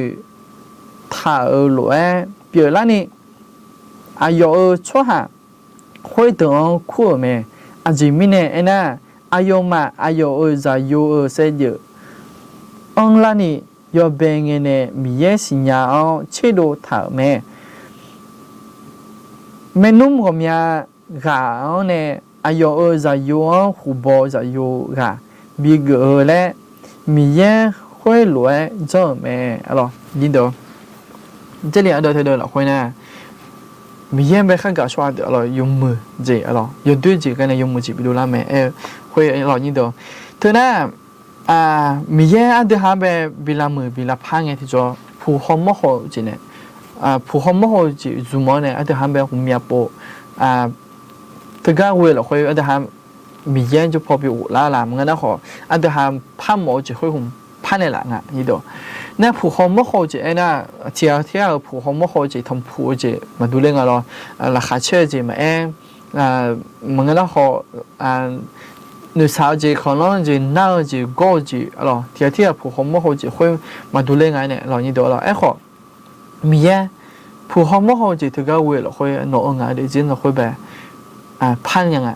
ถ้ารู้เปลี่ยนละนี่อายุช่วงหาคุยถึงคู่เมอาจิมิเนี่ยนะอายุมาอายุจะอยู่เสียเยอะอังละนี่ยอเบงเนี่ยมีเยสิญญาเชื่อดูถ้าเมนุ่มก็มีกาเนี่ยอายุจะอยู่หูบจะอยู่กะบีเกอและมีเยอะคุยรวยเจ้าแม่อะไรยินดี这里อันเดียวเราคุยนะมีเยอะไปข้างกับชัวร์อะไรยมมือเจอะไรยด้วยเจกันเนี่ยยมมือจีไปดูละแม่คุยอะไรยินดีเธอน่ะมีเยอะอันเดียวหาแบบบิลามือบิลาพังไงที่จะผู้ห้องมโหจีเนี่ยผู้ห้องมโหจีจุมอเนี่ยอันเดียวหาแบบหุ่มยาโปถึงก็เวลาคุยอันเดียวหามีเยอะจะพอไปอุลามันก็น่าขออันเดียวหาพันหมอจีคุยหุ่มพันเนี่ยละง่ะนี่ตัวเนี่ยผู้ห้องมโหจีน่ะเที่ยวผู้ห้องมโหจีทำผู้จีมาดูเรื่องอะไรราคาเชื่อจีมามันก็น่าขอ女小姐可能就闹就高就咯，天普通么好就会嘛都恋爱呢，老你多了，哎好，咪呀，普通么好就这个为了会闹爱的真的会呗，攀人啊，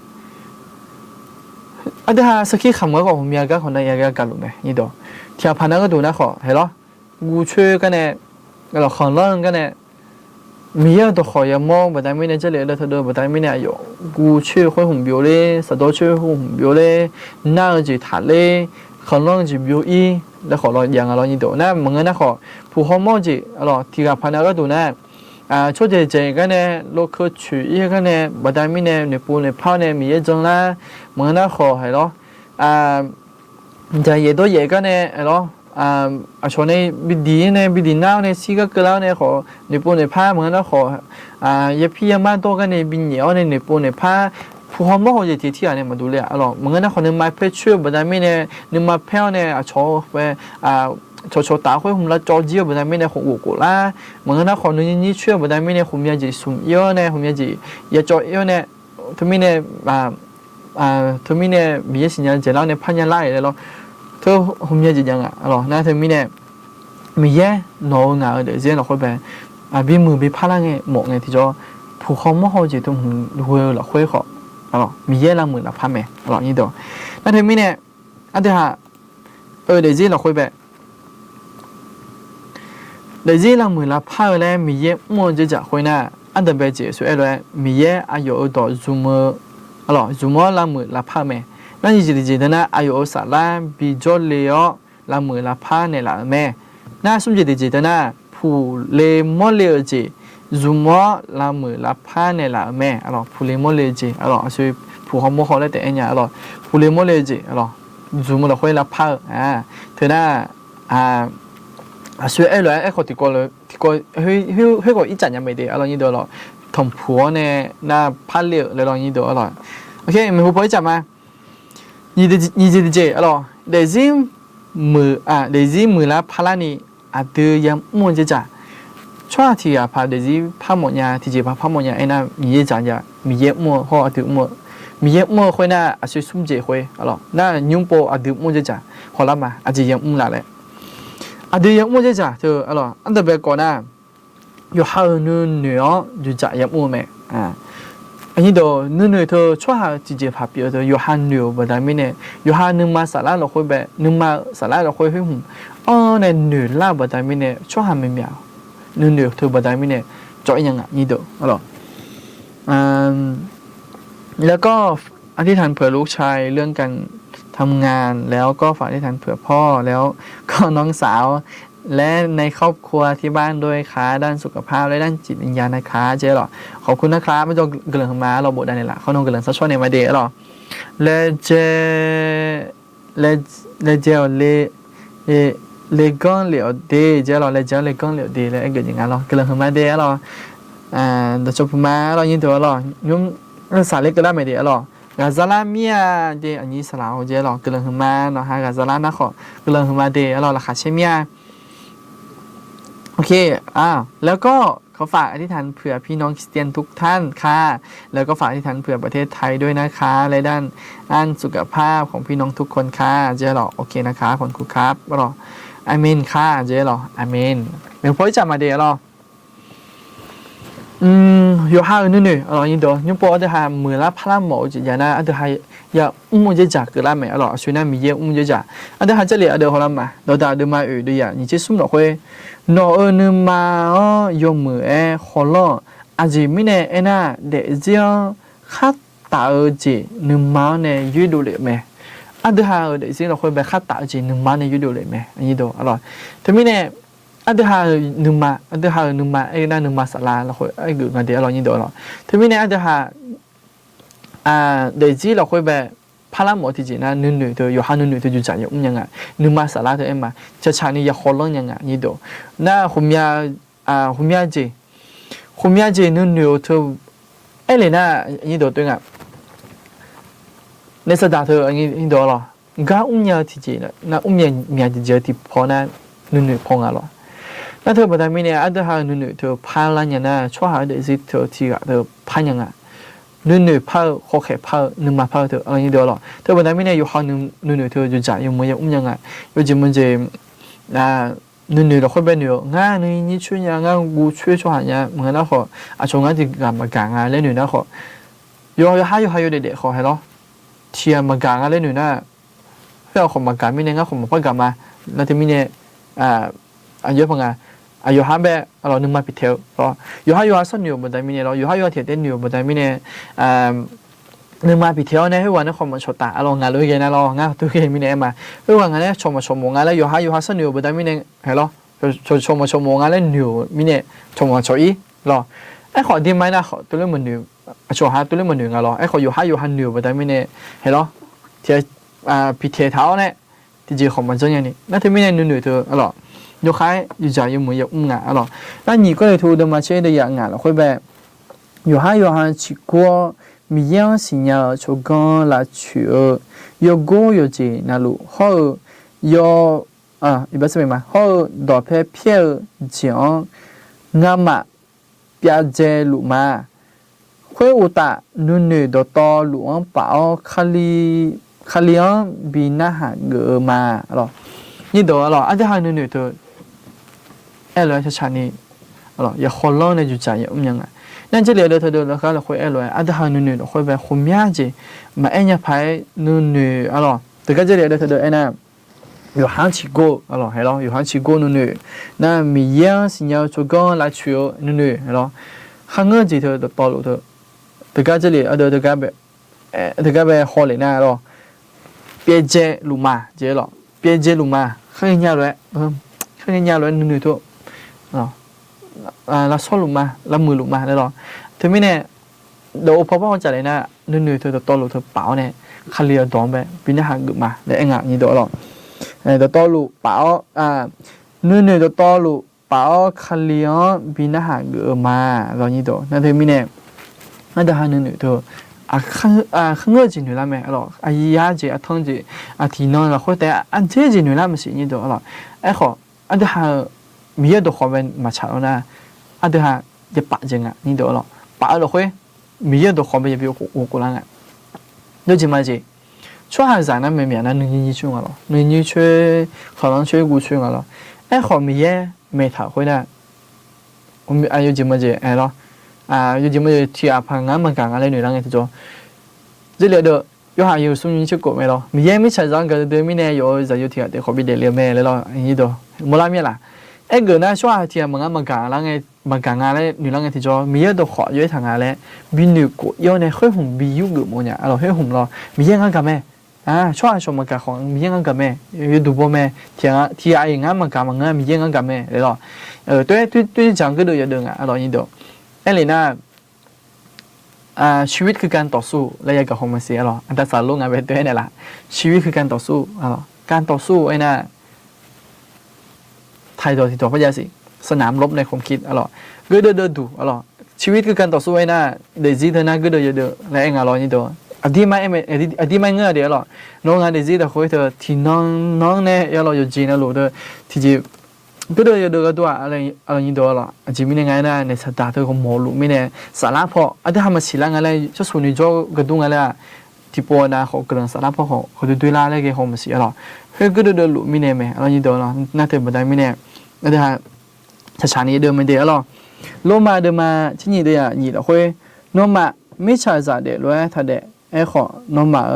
เดี๋ยวสักทีคำก็ผมมีอะไรก็คนนั้นยังกันรู้ไหมนี่ตัวที่พันนั้นก็ดูนะขอเห็นหรอกูช่วยกันเนี่ยเราของร้อนกันเนี่ย มีเยอะตัวขอยามองแบบไม่เนี่ยจะเลยแล้วเธอเดินแบบไม่เนี่ยอยู่กูชื่อคนหุ่นเบี้ยวเลยสัตว์ตัวชื่อหุ่นเบี้ยวเลยหน้าจีถาเลยขอลองจีเบี้ยวอีแล้วขอลองยังอะไรนี่ตัวนะมึงนะขอผู้ห้องมอจีอะไรที่กับพนักก็ตัวนะช่วยเจกันเนี่ยโลกคือชื่ออีกันเนี่ยแบบไม่เนี่ยในปูในพ่อเนี่ยมีเยอะจังละมึงนะขอให้หรอจะเยอะตัวเยอะกันเนี่ยหรอชนในบิดีเนี่ยบิดีน่าเนี่ยสิ่งก็เกล้าเนี่ยขอในปุ่นในผ้าเหมือนกันขอพี่ยามาตัวกันในบินเหนียวในปุ่นในผ้าผู้ห้องมอจะที่อันเนี่ยมาดูเลยเหมือนกันขอในไม้เพชรช่วยแบบไม่เนี่ยในไม้เพลเนี่ยชอไปชอตาค่อยหุ่นละจอจีแบบไม่เนี่ยของอุกุละเหมือนกันขอในนี้ช่วยแบบไม่เนี่ยหุ่นยาจีสุ่มเยอะเนี่ยหุ่นยาจียาจอเยอะเนี่ยทุกมิเนี่ยทุกมิเนี่ยมีสิ่งอย่างเจริญเนี่ยพันยันไล่เลยเธอหุ่นยาจียังนะเธอมิเนี่ยมีเยอะน้องงาเดี๋ยวเจ้าเราค่อยไปบีมือบีพลังเงี้ยหมกเงี้ยที่จะผู้เขาไม่เข้าใจตรงหุ่นรวยหรอค่อยขอมีเยอะละหมื่นละพันแม่นี่ตัวนั่นเธอมิเนี่ยอันเดียวเดี๋ยวเจ้าเราค่อยไปเดี๋ยวเจ้าละหมื่นละพันแล้วมีเยอะมั่วจะค่อยน่ะอันเดียวไปเจ้าส่วนเลยมีเยอะอายุต่อซูมซูมละหมื่นละพันแม่นั่นจริงๆนะอายุสักละบีจอเลยละหมื่นละพันเนี่ยละแม่น่าสมจิตจริงๆนะผู้เลมอเลจีซูมละหมื่นละพันเนี่ยละแม่ผู้เลมอเลจีช่วยผู้เขาโมเขาเลยแต่เอ็นยาผู้เลมอเลจีซูมละค่อยละพันเธอน่าช่วยเลยเขาติดก็เลยติดก็เฮ้ยก็อีจันยังไม่ได้นี่เดียวทำผัวเนี่ยน่าพันเลี้ยเลยนี่เดียวโอเคมีผู้ป่วยจับมา你这这得是得是没啦，怕啦你得也莫这家，穿题怕得是怕莫呀，提前怕莫呀，那米也讲呀，米也莫或得莫，米也莫会那是送这会，那用波得莫这家，好了嘛，这也莫啦嘞，得也莫这家就安特别讲呐，有好女就家也莫没อันนี้ตัวนู่นเธอช่วยจีเจพับเยอะเธออยู่ฮันเดียวแบบไม่เนี่ยอยู่ฮันนึงมาสาระเราคุยแบบนึงมาสาระเราคุยให้หุ่นในหนึ่งล่าแบบไม่เนี่ยช่วยฮันไม่มีนู่นเดียวเธอแบบไม่เนี่ยจ่อยยังนี่ตัวแล้วก็อธิษฐานเผื่อลูกชายเรื่องการทำงานแล้วก็ฝากอธิษฐานเผื่อพ่อแล้วก็น้องสาวและในครอบครัวที่บ้านด้วยค่ะด้านสุขภาพและด้านจิตวิญญาณนะคะเจ๊หรอขอบคุณนะครับไม่ต้องเกลือมาเราบอกได้เลยล่ะเขาต้องเกลือสักช่วงในวันเดย์หรอและเจเลก้อนเหลียวเดย์เจ๊หรอและเจ๊เลก้อนเหลียวเดย์และเกิดอย่างนั้นหรอเกลือมาเดย์หรอเดี๋ยวจบมาเรายินตัวหรอยุ่งสารเล็กก็ได้ไม่เดย์หรอกาซาลาเมียเดย์อันนี้สลาวเจ๊หรอเกลือมาเนาะฮะกาซาลานะขอเกลือมาเดย์หรอราคาเชมียโอเคแล้วก็เขาฝากอธิษฐานเผื่อพี่น้องคริสเตียนทุกท่านค่ะแล้วก็ฝากอธิษฐานเผื่อประเทศไทยด้วยนะคะและด้านสุขภาพของพี่น้องทุกคนค่ะเจ๊หรอโอเคนะคะขอบคุณครับหรออาเมนค่ะเจ๊หรออาเมนเดี๋ยวพ่อจะมาเดี๋ยวหรอ有还有女印度你不的还没啦帕拉毛就人那的还要就讲个啦没虽然没也就讲的还这里好了嘛老大的嘛有的呀你这送了会那呢嘛有没好了就没呢那的这样卡打这呢嘛呢遇到了没的还的这了会被卡打这呢嘛呢遇到了没印度他们呢อันเดียวหาหนึ่งมานั่นหนึ่งมาสลาเราคุยเกิดมาเดี๋ยวเรายิ่งเดี๋ยวเราทีนี้เนี่ยอันเดียวหาเดี๋ยวจีเราคุยแบบพลังหมดที่จีน่ะหนึ่งเดียวอยู่หาหนึ่งเดียวอยู่จ่ายยังไงหนึ่งมาสลาเธอเอ็มมาจะใช้นี่ยาโคลอนยังไงนี่เดียวน่าหุ่มยาจีหนึ่งเดียวเธอเลยน่ะนี่เดียวตัวเองในสถานเธออันนี้เดียวหรอก้ายาที่จีน่ะยาที่เจอที่พอน่ะหนึ่งพองอ่ะหรอ那เธอบอกได้ไหมเนี่ยอันเดียวหาหนึ่งเธอพาลันยังนะช่วยหาเดี๋ยวสิเธอที่เธอพันยังอ่ะหนึ่งพาโอเคพาหนึ่งมาพาเธออะไรเดียวหรอเธอบอกได้ไหมเนี่ยอยู่หาหนึ่งเธอจะจ่ายยังไม่ยังอ่ะอยู่จริงมันจะหนึ่งเราค่อยไปหนึ่งง่ายนี่ช่วยยังง่ายกูช่วยหายังเหมือนนั่นขอช่วงนั้นที่กำมากางอ่ะเล่นหนึ่งนั่นขอยู่เด็กขอให้หรอเทียมากางอ่ะเล่นหนึ่งน่ะเพื่อขอมากางไม่เนี่ยง่ายขอมาพักกลับมาแล้วที่มีเนี่ยเยอะพังอ่ะ อายุห้าแบบเราหนึ่งมาปิดเทลรออยู่ห้าส่วนอยู่บนใดมีเนี่ยเราอยู่ห้าเทียนเต้นอยู่บนใดมีเนี่ยหนึ่งมาปิดเทลเนี่ยให้วันนั้นคนมาชดตาเรางานเลยกันนะเรางานตัวเองมีเนี่ยมาให้วันงานเนี่ยชมมาชมงานแล้วอยู่ห้าส่วนอยู่บนใดมีเนี่ยเห็นหรอชมมาชมงานแล้วอยู่มีเนี่ยชมมาชอีรอไอ้ขอดีไหมนะขอตัวเรื่องมันอยู่ชมหาตัวเรื่องมันอยู่งานรอไอ้ขออยู่ห้าอยู่บนใดมีเนี่ยเห็นหรอเทียปิดเทเท้าเนี่ยที่จีของมันจะยังนี่นั่นที่มีเนี่ยหนึ่งเธอหรอยกให้อยู่ใจอยู่มืออยู่งานหรอ那你过来图的嘛，这的养眼了，会呗？有哈去过，米样新呀，就讲来去，有过有这那路好，有一般是什么？好大片片讲，俺嘛别在路嘛，会我打女的到路上跑，卡里昂比那还个嘛，咯，你懂了，而且还女的。ไอ้เลยชัดๆนี่อะไรอย่าคนล้อในจุดใจอย่ายังไงนั่นจะเรียกเธอเดินแล้วก็เราคุยไอ้เลยอาจจะหาหนึ่งเราคุยแบบคุมยากจีมาไอ้เนี่ยไปหนึ่งอะไรแต่ก็จะเรียกเธอเดินไอ้น่ะอยู่ห้างชิโก้อะไรเห็นหรออยู่ห้างชิโก้หนึ่งนั่นมีเยอะสิ่งอย่างชุกอน来取หนึ่งเห็นหรอห้างเงินจีเธอต่อหลุดเธอแต่ก็จะเรียกเธอแบบฮอลเลยนะหรอเปียเจลุมาเจหรอเปียเจลุมาข้างนี้เลยข้างนี้เลยหนึ่งตัวเราซ้อนลงมาเรามือลงมาได้หรอถึงไม่เนี่ยเดี๋ยวพอพ่อจะเลยนะนึ่งเธอตัวลูกเธอเปล่าเนี่ยคาเรียดองไปปีนี้หางกุมาได้เองอ่ะนี่ตัวหรอตัวลูกเปล่านึ่งตัวลูกเปล่าคาเรียปีนี้หางกุมาเรานี่ตัวนั่นถึงไม่เนี่ยนั่นจะหานึ่งเธอข้างเงือกจีนอยู่แล้วไหมหรอไอ้ยาจีท้องจีที่นอนเราคุยแต่อันเจจีนอยู่แล้วมันสินี่ตัวหรอไอ้ขออันจะหามีเยอะตัวความเป็นมาชาแล้วนะอันเดียวหาจะปะจริงอ่ะนี่เดี๋ยวหรอปะเราคุยมีเยอะตัวความเป็นยังเป็นหัวกุลังอ่ะเดี๋ยวจริงไหมจีช่วยหาสารนั้นไม่มีนะหนึ่งยี่ช่วยกันหรอหนึ่งยี่ช่วยขอลองช่วยกูช่วยกันหรอไอ้ขอมีเยอะไม่ถาคุยนะผมอายุจริงไหมจีไอ้หรออยู่จริงไหมจีที่อาพังงานมันกลางอะไรหน่วยนั่งไงที่จ่อ这里的有下有送进去过没咯？没也没吃上个对面呢有在有天的好比的了没了咯？你都没拉面啦。ไอ้เกิดนะช่วงที่มันกางแล้วไงมันกางอะไรหนูแล้วไงที่จะมีเยอะตัวขอเยอะทางอะไรบินหนูกูย้อนในเฮ้ยผมบิวกูมั้งเนี่ยเราเฮ้ยผมรอมีเยอะงั้นกับแม่ช่วงช่วงมันกางของมีเยอะงั้นกับแม่อยู่ดูบ่แม่ที่ไอ้งั้นมันกางมันงั้นมีเยอะงั้นกับแม่เลยหรอด้วยจังก็ดูอย่าเดินอ่ะเรานี่ดูไอ้เลยนะชีวิตคือการต่อสู้และอย่ากับของมันเสียหรออันตรายลุงอ่ะเป็นตัวนี่แหละชีวิตคือการต่อสู้หรอการต่อสู้ไอ้น่ะไทยตัวที่ตัวพระยาสิสนามรบในความคิดอร่อยก็เดินดูอร่อยชีวิตคือการต่อสู้ไอ้น่ะเดี๋ยวจีเธอหน้าก็เดินและเองอร่อยนี่ตัวอดีไม่อดีไม่เงื่อเดี๋ยวหรอน้องงานเดี๋ยวจีแต่คุยเธอที่น้องเนี่ยอร่อยอยู่จีน่ะรู้เธอที่จีก็เดินก็ตัวอะไรนี่ตัวหรอจีมีในไงนะในสตาร์เธอของหมอรู้มีในสาระพออดีทำมาสิละอะไรจะส่วนนี้จะกระดุงอะไรที่ปวดนะเขากำลังสาระพอเขาดูลาอะไรเขามาสิหรอเฮ้ยก็เดินรู้มีในไหมอะไรนี่ตัวหรอน่าจะบันไดมีใน那的哈，他查你的没得了，罗马的嘛，今年的呀，你的会，罗马没查咋的，罗他的，爱好罗马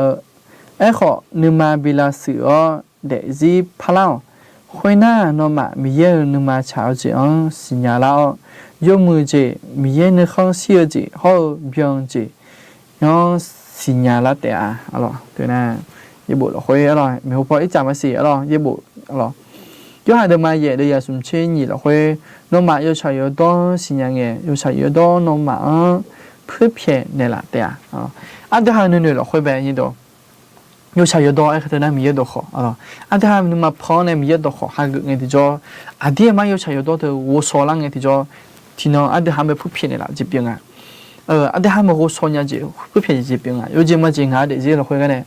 爱好罗马比拉斯哦，的是帕劳，会那罗马没有罗马查这样新亚了，有么子没有那好小子好标子，然后新亚了的啊，好了，对呢，一部了会了，没有跑一站嘛是了，一部了。有还得嘛也的也是去你了会，罗马有查有多新样嘅，有查有多罗马普遍的啦，对啊，的还能了会呗，你都有查有多，哎，可能那米也多好的还能嘛跑呢米也多好，还个嘅就的嘛有查有多的我说啦嘅就，听到的还没普遍的啦这边啊，的还没我说人家普遍这边啊，有这么这的这了会个呢，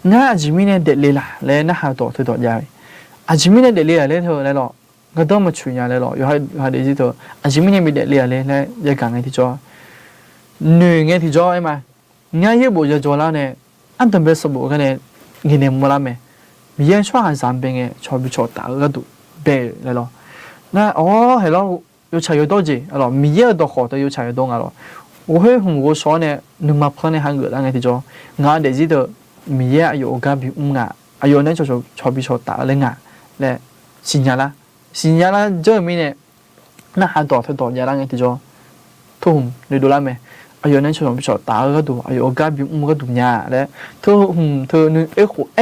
那这边呢得来啦，来那还多多呀。อาจิมิเนี่ยเดลีอะไรเธอเลยหรอก็ต้องมาช่วยอะไรหรออยู่ให้เดี๋ยวที่เธออาจิมิเนี่ยมีเดลีอะไรแล้วยังกังไงที่จอหนึ่งไงที่จอไอ้มาง่ายเยอะบุจะจอแล้วเนี่ยอันตั้งเป็นสมุกันเนี่ยเงินเนี่ยมัวละไหมมีเยอะช่วยหาสามเป็นไงชอบไปชอบตาก็ดูเบลเลยหรอน่ะอ๋อเห็นแล้วอยู่ใช้อยู่多จีหรอมีเยอะตัวขอแต่อยู่ใช้อยู่多อ่ะหรอ我会我说呢你嘛碰呢还个那个ที่จองานเดี๋ยวที่เธอมีเยอะอยู่กับพี่งาอายุนั้นชอบไปชอบตาเลยงาและสิญญาละเจอมีเนี่ย那还多他多伢啷个地着，图你读了没？哎呦，那小不小打个读，哎呦，隔壁个读伢嘞，图你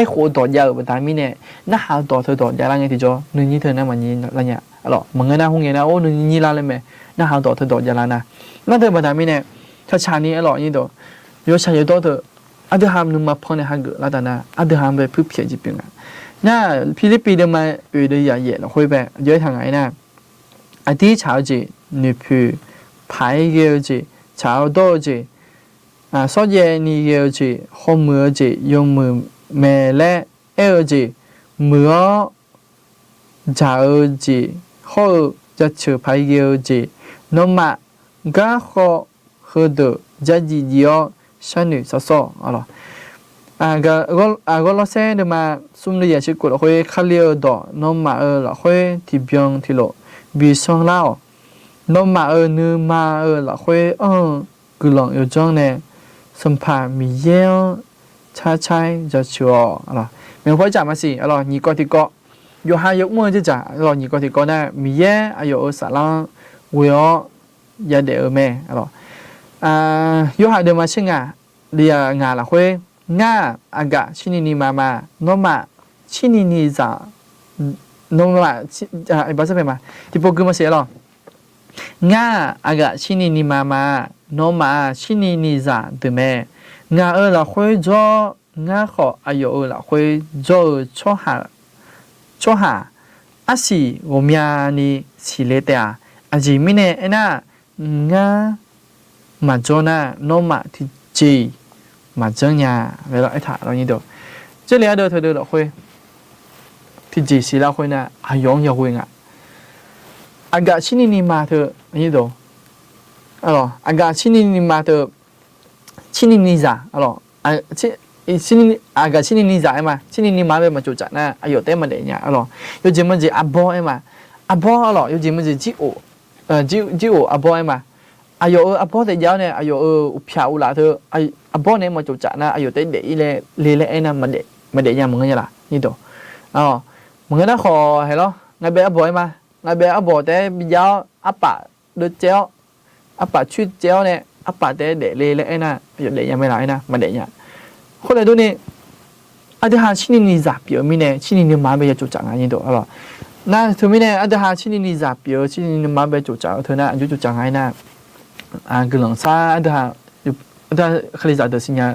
活多伢不打米呢？那还多他多伢啷个地着，你他那么你啷伢？alors มึงก็น่าหงเงี้ยนะโอ้นี่ลาเลยมั้ยน่าหาต่อเธอต่อยาลานะนั่นเธอบ่ได้มีเนี่ยถ้าชานี้alorsนี่ตัวโยชาเยต่อเธออะเดหามนึมาพอเนี่ยฮักละตานะอะเดหามไปพึ่งเพียจิปิงอ่ะน่าฟิลิปปินส์มาเดยาเย่ละค่อยไปเยอะทางไหนนะอะที่ชาวจีนี่คือพายเกลจีชาวโตจีซอเยนี่เกลจีฮอมือจียงมือแม่และเอลจีมือจาจี后จะเชื่อพายเกลจีนมะก็ขอคือจะจีเดียวฉันนี่สออะไรก็เราเส้นเดิมมาสุ่มเรียนชิกุเราคุยขั้วเลี้ยวดอนมมาเราคุยที่เบียงที่โลบีส่งเล่านมมานื้อมาเราคุยกุหลงอยู่จังเนี่ยสัมผัสมีเยี่ยงชาใช้จะชัวอะไรเมื่อพอจับมาสิอะไรนี่ก็ที่ก็อยู่หายกมือจะจ่าเรานี่ก็ที่ก็น่ะมีเย่อายุสาระวัวยาเดือแม่อะไรอยู่หายเดิมมาเช่นไงเรียงานละคุยง่าอากาศชินีมาโนมาชินีจ่าโนมาไอ้บ้าจะเป็นมาที่พวกกูมาเสียหรอง่าอากาศชินีมาโนมาชินีจ่าตัวแม่ง่าละคุยจ่อง่าขออายุละคุยจ่อชัวหาอาศัย我们นี่สิเลเตียอาจีมิเนี่ยน่ะง่ามาจ่อน่ะโนมาที่จีมาเจอเนี่ยเวลาไอ้ถ่ายเรานี่เดียวเจอเลี้ยเดียวเธอเดียวเราคุยที่จีสิเราคุยน่ะอายองอย่าคุยง่ะอากาศชินีนี่มาเธอนี่เดียวอ๋ออากาศชินีนี่มาเธอชินีนี่จ้ะอ๋อชินีอากาศชินีนี่จ้ะไอ้มาชินีนี่มาเป็นมาจุดจัดนะอายุเต็มมาเดียเนี่ยอ๋ออยู่จริงมันจะอับบอไอ้มาอับบออ๋ออยู่จริงมันจะจิโอจิโออับบอไอ้มาอายุอับบอแต่ยาวเนี่ยอายุอุปยาอุลาเธออับบอเนี่ยมาจุดจัดนะอายุเต็มเดียเลยไอ้นั่นมันเดียยังมึงไงล่ะนี่ตัวอ๋อมึงก็ขอเห็นหรอไงเบอับบอยมาไงเบอับบอแต่ยาวอับปะเดือดเจ้าอับปะชุดเจ้าเนี่ยอับปะแต่เดียเลยไอ้นั่นอายุเดียยังไม่ไรนะมันเดียเนี่ยคนเลยดูนี่อาจจะหาชินีนิซาเปียวมีเนี่ยชินีนิมาเบยจุดจังนี่ตัวอ๋อนั่นถึงมีเนี่ยอาจจะหาชินีนิซาเปียวชินีนิมาเบยจุดจังเธอน่ะอายุจุดจังไงน่ะกำลังซาอาจจะแต่คลิจากเดสิญญา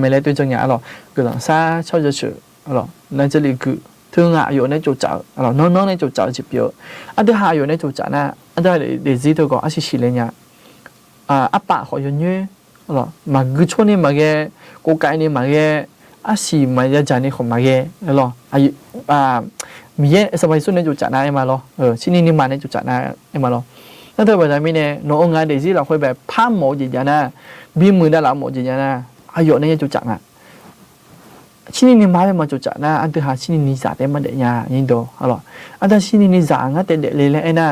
ไม่เล่ตัวจังอย่างอ๋อกำลังซาชอบจะเชื่ออ๋อนั่นจะเรียกคือถึงอยู่ในจุดจังอ๋อน้องในจุดจังจีบเยอะอาจจะหาอยู่ในจุดจังนะอาจจะเดี๋ยวจีตัวก็อาจจะสิเลยเนี่ยอัปปะเขาอยู่เนี่ยอ๋อมากุชนี่มาเกกูไก่นี่มาเกอาศิมาจะจานี่เขามาเกอ๋ออายุมีเยอะสบายสุดในจุดจังนะไอ้มาล้อชินีนี่มาในจุดจังนะไอ้มาล้อนั่นเธอบอกจะมีเนี่ยน้องงานเดี๋ยวจีเราคุยแบบพามหมอจีจ้านะบีมือได้หลังหมอจีจ้านะอายุเนี่ยจุดจังอ่ะชินีนี่มาเป็นมาจุดจังนะอันเธอหาชินีนี่จ่าเต็มมาเดียร์ยิ่งโตอ๋ออันเธอชินีนี่จ่างั้นเด็ดเลยไอ้น่ะ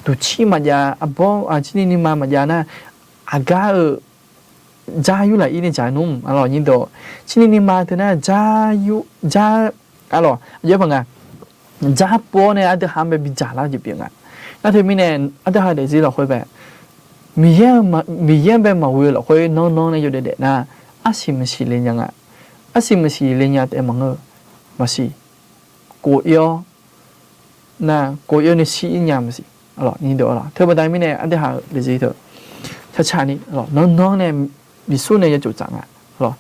ดูชีมาจาอับบอชินีนี่มาจานะอากาจ้าอยู่หลายอีนี่จ่านุ่มอ๋อยิ่งโตชินีนี่มาเธอน่ะจ้าอยู่จ้าอ๋อเยอะพังอ่ะจ้าปอเนี่ยอันเธอหาแบบบิจ่าแล้วจีบยังไงนั่นเธอมีเนี่ยอันเธอหาเดี๋ยวจีเราคุยแบบมีเยี่ยมแบบมาวิวเราคุยน้องๆเนี่ยอยู่เด็ดๆนะอาศิมันสิเลี้ยงยังอ่ะอาศิมันสิเลี้ยงยังแต่มังมาสิกูเอวนะกูเอวเนี่ยสิยังมาสิอ๋อนี่เดี๋ยวอ๋อเธอบอกได้มีเนี่ยอันเธอหาเดี๋ยวจีเธอช้าๆนี่อ๋อน้องๆเนี่ยมีสู้เนี่ยจะจุดจังอ่ะอ๋อ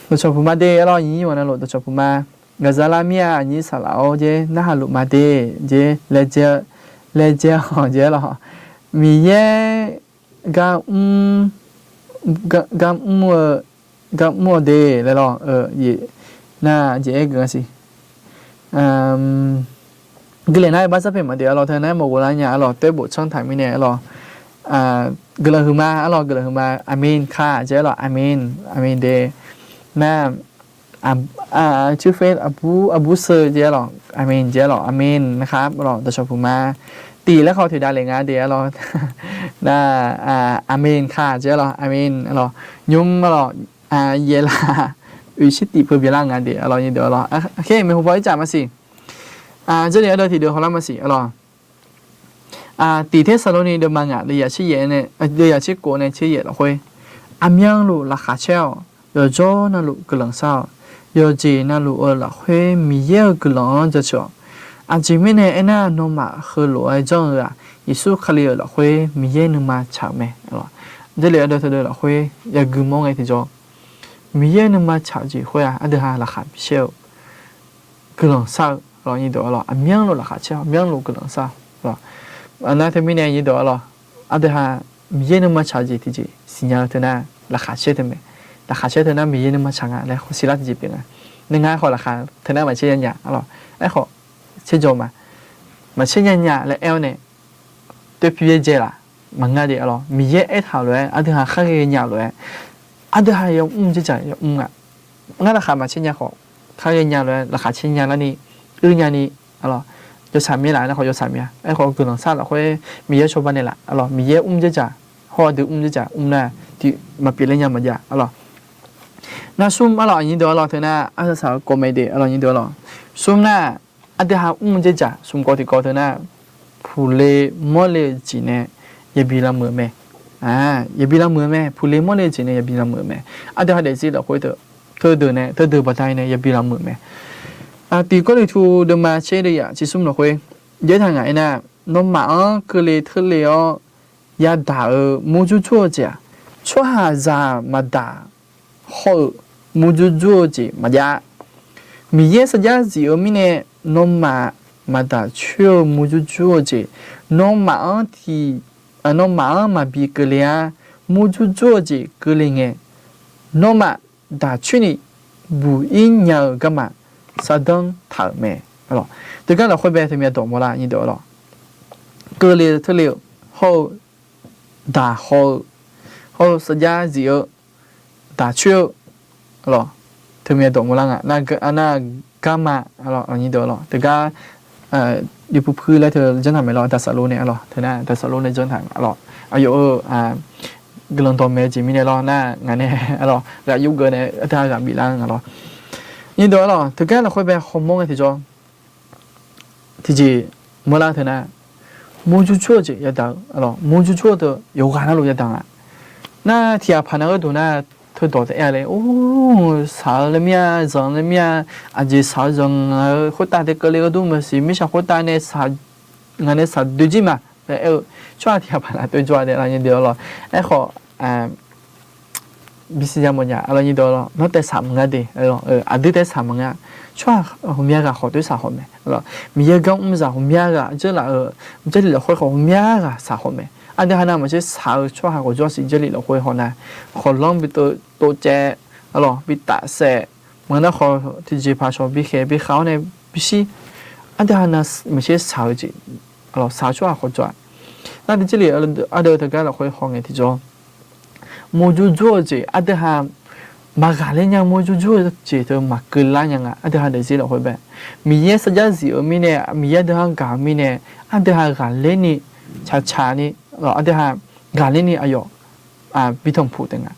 เราชอบพูดมาเดี๋ยวเราอย่างนี้วันนั้นเราชอบพูดมากาซาลามีอ่ะนี่สาระโอเจน่าฮัลโหลมาเดเจเลเจหอเจหรอมีเย่กามัวเดเลยหรอยี่น่าเจกันสิกเลยน่าบ้าสับเป็นมาเดียวเราเธอเนี่ยบอกว่าเนี่ยเราเต้บุช่องถ่ายไม่เนี่ยเรากเลยคือมาเรากเลยคือมาอามีนค่ะเจหรออามีนเดน่าชื่อเฟซอบูเซอร์เจ๊หรออามีนเจ๊หรออามีนนะครับหรอตัวชอบผมมาตีแล้วเขาถือได้เลยงานเดี๋ยวหรอน่าอามีนค่ะเจ๊หรออามีนหรอยุ่มหรอเยลาชิติเพื่อเวลางานเดี๋ยวหรอเดี๋ยวหรอโอเคมีหัวใจมาสิเจเดี๋ยวทีเดียวเขาเล่ามาสิหรอ底天沙罗尼的嘛啊，你也去演呢，你也去过呢，去演了会。阿명로拉卡桥，有做那路个冷烧，有几那路了会米也个冷着瞧。前面呢，那诺马和罗爱种啊，耶稣克里了会米也那么长没了。这里的他的了会也个梦哎，他说米也那么长就会啊，阿德哈拉卡桥，个冷烧，然后你多了，阿명로拉卡桥，명로个冷烧，了。那他们呢，你多了，阿德哈。米也那么长就提起，新疆的那拉卡车的没，拉卡车的那米也那么长啊，来希腊这边啊，那爱好拉卡，他那嘛车人家，alors，爱好，车做嘛，嘛车人家来 L 呢，对皮耶啦，蛮爱的 alors，米也爱讨论，阿德哈看个人家论，阿德哈要就讲要啊，那拉卡嘛车人家好，看人家论，拉卡车人家那里，人家里，alors。有产品啦，那好有产品啊，哎好可能啥了会米也说半的啦，alors米也就讲，好的就讲，呢，的嘛别人家嘛讲，alors，那说嘛你得了，他呢，阿是啥国美的，alors你得了，说呢，阿的哈就讲，说高的高头呢，普雷莫雷几呢，也比那么美，也比那么美，普雷莫雷几呢也比那么美，阿的哈的是了会的，他的不带呢也比那么美。第个里头的嘛，这里呀，其实我们会有趟爱呢，那嘛个里头里哦，也打木就做着，做下子嘛打好木就做着嘛呀，米也是家是有米呢，那嘛打去木就做着，那嘛提那嘛比个里啊，木就做着个里呢，那嘛打去呢，不应要干嘛？啥东讨没，alors，这个了会被他们懂不啦？你懂了？个里头里好打好实际只有打球，alors，他们懂不啦？那干嘛？alors，你懂了？这个你不พูดแล้วเธอจะทำไม่รอแต่สรุปเนี่ยalors，เธอน่ะแต่สรุปเนี่ยจะทำalors，กำลังตัวเมจิมีเนี่ยรอหน้างานเนี่ยalors，แล้วยุคเกินเนี่ยถ้ากับบีล่างalors。你得了，这个了会被好猛的提着，提起莫拉特呢，莫就做着也当，alors，莫就做的有干那路也当啊，那提下盘那个度呢，他多的爱嘞，哦，啥了面，人了面，这啥人啊，好大的个那个度么是，没啥好大呢，啥，俺那啥对劲嘛，抓提下盘那对抓的，那你得了，好，bisa jam nya ala ni do no te sam nga de adu te sam nga chwa homia ga ho de sa ho me ala mi ye ga za homia ga je la je li le hoi homia ga sa ho me ade hana ma je sa chwa ha go jo si je li le hoi ho na ho long bi to je ala bi ta se ma na ho ti je pa so bi khe bi khao ne bi si ade hana ma je sa je ala sa chwa ho jo na de je li ade de ga le hoi ho nge ti jo莫就做着，阿德哈马嘎嘞样莫就做着的马格拉样啊，阿德哈的是了会呗。米耶实际是米呢，米耶德哈嘎米呢，阿德哈嘎嘞呢，查呢，阿德哈嘎嘞呢，哎呦比同普的啊。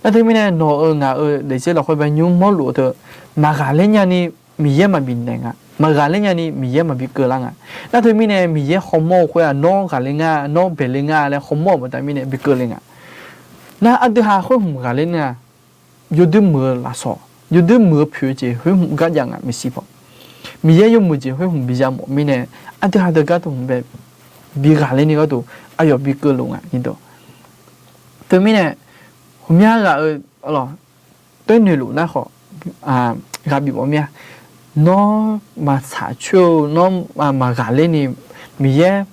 那对面呢，诺的是了会呗，用莫罗的马嘎嘞样呢，米耶嘛比的啊，马嘎嘞样呢，米耶嘛比格拉啊。那对面呢，米耶红莫会啊，诺嘎嘞啊，诺贝嘞啊，嘞红莫嘛，对面呢比格嘞啊。那阿德哈会红个嘞呢？有的么拉少，有的么표제会红个样啊，没事不？米也有么子会红比较么？米呢？阿德哈的个都红呗，比个嘞那个都，哎呦比个龙啊，你都。对米呢？红呀个咯，对女路那好个比我米喏嘛查秋喏嘛个嘞呢米也。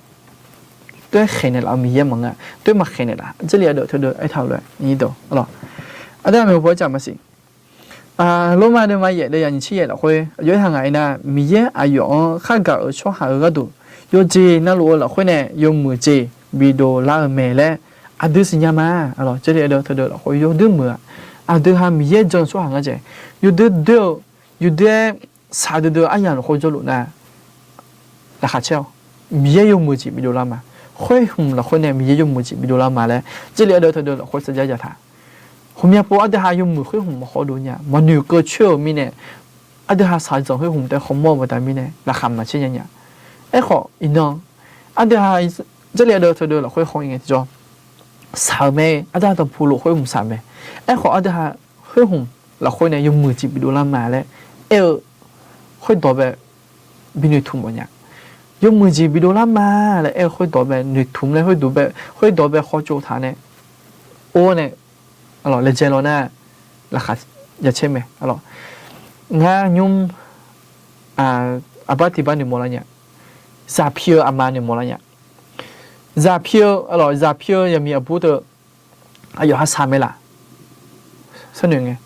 对黑的了米也忙啊，对嘛黑的啦，这里的他的爱讨论，你懂了？但没有讲嘛是，罗马的嘛也的人气也了会，有趟爱呢米也用看个说下个度，有这那罗了会呢有么这比多拉美嘞，都是呀嘛，这里的他的会有的么，对哈米也讲说下个这，有的啥的哎呀会做路呢，那下车米也有么这比多拉嘛。会红了，会呢，米也用木子，比如拉马嘞，这里的他的会是加加他，后面不阿德哈用木会红好多年，嘛牛个球米呢，阿德哈啥种会红的红毛么的米呢，那喊嘛些人呀，好，一弄，阿德哈这里的头了会好一点叫啥咩？阿达都铺路会红啥咩？哎，好阿达哈会红，了会呢用มือจีบดูละมาแล้ว会多呗，比你土么样？用มือจีบดูละมาแล้ว会多呗，你土了会多呗好做他呢？我呢，alors les gens là la khas ya cheme alors nga nyum abati ba ni molanya zapio amane molanya zapio alors zapio ya mi abu de ayo ha sa me la sa nyu nge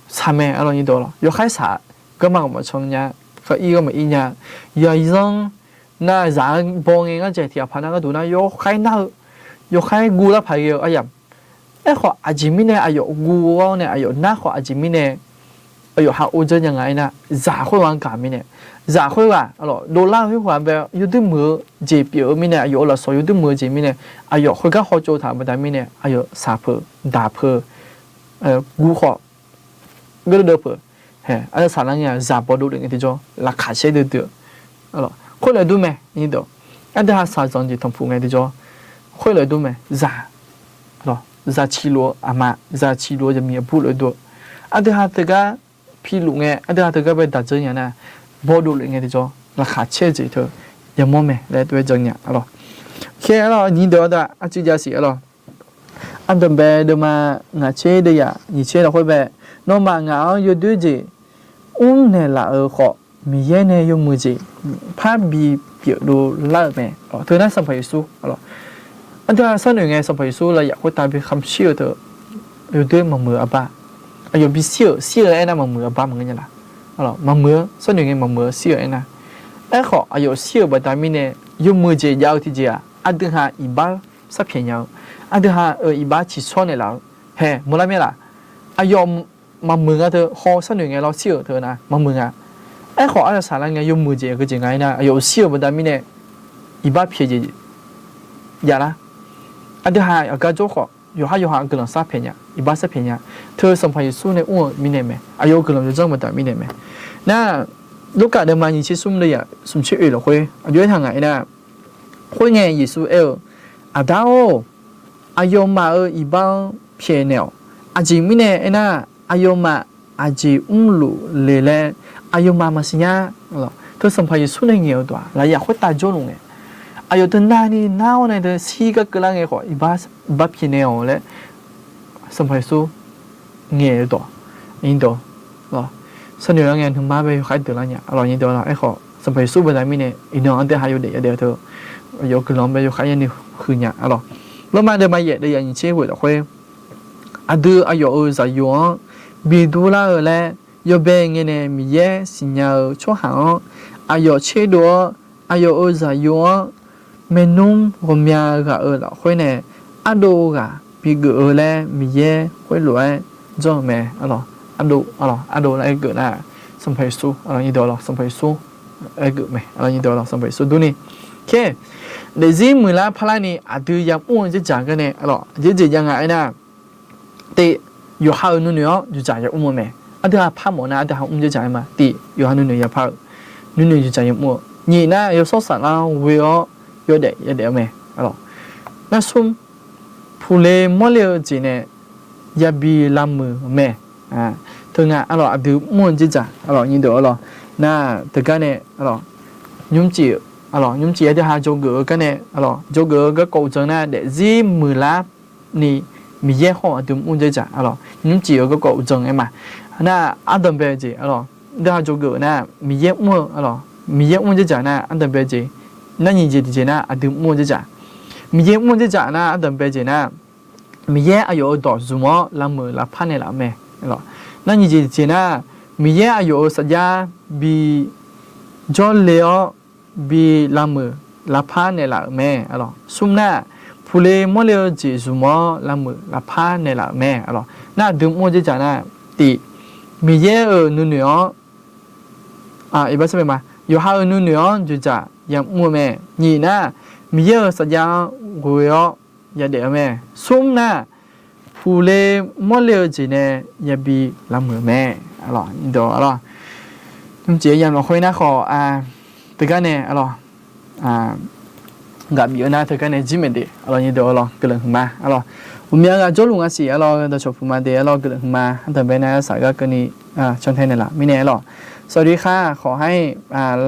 sa me alors ni do lo yo khai saก็มามาชงnyaก็อีก็มาอีnya ya izong na za bong nge nga je ti apana ga du na yo khai gu la phai yo ayamไอ้ขออาจิมิเนอายุกูว่าเนี่ยอายุน่าขออาจิมิเนอายุหาอุจยังไงนะจ่าคุยวางกามิเนจ่าคุยว่าอ๋อโดนล่าคุยว่าแบบยุติมือเจ็บเยอะมิเนอายุเราสอยยุติมือเจ็บมิเนอายุคุยก็ขอโจทย์ถามมาได้มิเนอายุสาเพอด่าเพอกูขอก็เดือเพอเฮ้อันนี้สาระเนี่ยจ่าบอดูเรื่องที่จ่อราคาเช่เดือดอ๋อคุยเลยดูไหมนี่เดียวอันนี้หาสารสอนจิตทำผู้ไงที่จ่อคุยเลยดูไหมจ่าอ๋อza chi lo ama za chi lo je mi bu lo do ade ha te ga phi lu nge ade ha te ga ba da zhen ya na bo do lo nge de jo la kha che ji to ya mo me le twe zhen ya alors ke alors ni do da a ji ja si alors an de be de ma nga che de ya ni che da hoi be no ma nga yo de ji ne la kho mi ye ne yo mu ji pha bi pi do la me to na sam phai su alorsอันที่สนุกไงสมัยสู้เราอยากคุยตามเป็นคำเชื่อเถอะอยู่ด้วยมาเมื่อบ้าอยู่พิเศษไอ้น่ะมาเมื่อบ้าเหมือนกันล่ะอ๋อมาเมื่อสนุกไงมาเมื่อเชื่อไอ้น่ะไอ้ขออยู่เชื่อแบบนี้เนี่ยอยู่มือเจียาวที่เจียอันที่หาอีบ้าสักเพียงยาวอันที่หาอีบ้าชี้ช้อนในเราเฮ้เมื่อไรไม่ล่ะอยู่มาเมื่อเถอะขอสนุกไงเราเชื่อเถอะนะมาเมื่อไอ้ขออะไรสาระไงอยู่มือเจียก็จริงไงนะอยู่เชื่อแบบนี้เนี่ยอีบ้าเพียงอย่าละอันที่หาอากาศโจขออยู่หากำลังซาเพียงอีบ้าซาเพียงเธอสัมผัสสู้ในอ้วนมีเนี่ยไหมอายุกำลังจะจ้องมาแต่มีเนี่ยไหมน่าลูกกาเดิมมายิ่งชิซุ่มเลยสุ่มชื่อหรอคุยอายุทางไหนน่ะคุยไงยิสูอาดาวอายุมาอีบ้าเพียเนวอาจิมีเนี่ยน่ะอายุมาอาจิลุเลยอายุมาสิญาหรอเธอสัมผัสสู้ในเงี้ยตัวแล้วอยากคุยตาโจลงไงอายุตั้งนานนี่น้าวเนี่ยเธอซีก็กำลังไงขออีบ้าพี่เนี่ยเลยสัมผัสสู้เงี้ยตัวอินตัวหรอสนุกแล้วไงถึงมาไปใครเดือดแล้วเนี่ยอร่อยยิ่งเดือดแล้วไอ้ขอสัมผัสสู้ไปได้ไม่เนี่ยอีน้องอันเดียวหายอยู่เดียวเธออายุกำลังไปอยู่ใครยังนี่คืนเนี่ยอร่อยแล้วมาเดินมาเยอะเดี๋ยวยังเชื่อหัวเราคุยอาดูอายุจะอยู่บีดูแลเลยยกเบงเนี่ยมีเยอะสิ่งเยอะชั่วหางอายุเชื่อตัวอายุจะอยู่เมนุ่มผมยาก็ละคุยเนี่ยอันดูก็ปีเกิดเลยมีเยอะคุยรวยจ้าแม่อ๋ออันดูอะไรเกิดน่ะสมัยสู้อะไรนี่เดียวหรอสมัยสู้ไอ้เกิดไหมอะไรนี่เดียวหรอสมัยสู้ดูนี่โอเคเดี๋ยวนี้มือละพลายนี่อาดูยังอ้วนจะจ่ายกันเนี่ยอ๋อจะยังไงนะแต่อยู่หาหนุ่นๆจะจ่ายยังอ้วนไหมอันเดียวพาหมอนะอันเดียวอุ้มจะจ่ายมาแต่อยู่หาหนุ่นๆยังพาหนุ่นๆจะจ่ายยังอ้วนนี่นะอยู่สอดสารเราเวีย有点没，alors，那说普雷莫了子呢，也比拉姆没啊，他讲alors阿杜莫只只，alors你懂alors，那这个呢alors，你知alors你知的哈做个个呢alors做个个过程呢，的是木拉你米也好阿杜莫只只，alors你知个过程哎嘛，那阿登别子alors，的哈做个呢米也莫alors米也莫只只呢阿登别子。那你这的呢？啊，都摸着讲，米耶摸着讲呢，啊，等别着呢，米耶啊有多什么？那么那判的那没，了。那你这呢？米耶啊有实际比做了比那么那判的那没，了。什么呢？普雷摸了这什么？那么那判的那没，了。那都摸着讲呢，第米耶努啊，一般是什么？有还有努就讲。ยังมัวแม่นี่นะมีเยอะสัญญากูอย่าเดี๋ยวแม่ซุ่มนะผู้เล่มัวเลี้ยวจีเนี่ยอย่าบีละมือแม่อร่อยนี่ตัวอร่อยจุ่มเจียยังเราคุยนะขอตึกกันเนี่ยอร่อย กับมีอันนั้นเธอกันในจิมเดอร่อยนี่เดี๋ยวอร่อยกลืนมาอร่อยผมอยากจะจลุงอาศัยอร่อยแต่ชอบพูดมาเดี๋ยวอร่อยกลืนมาแต่เป็นนักสายก็กันนี่ชนไทยนี่แหละไม่แน่หรอกสวัสดีค่ะขอให้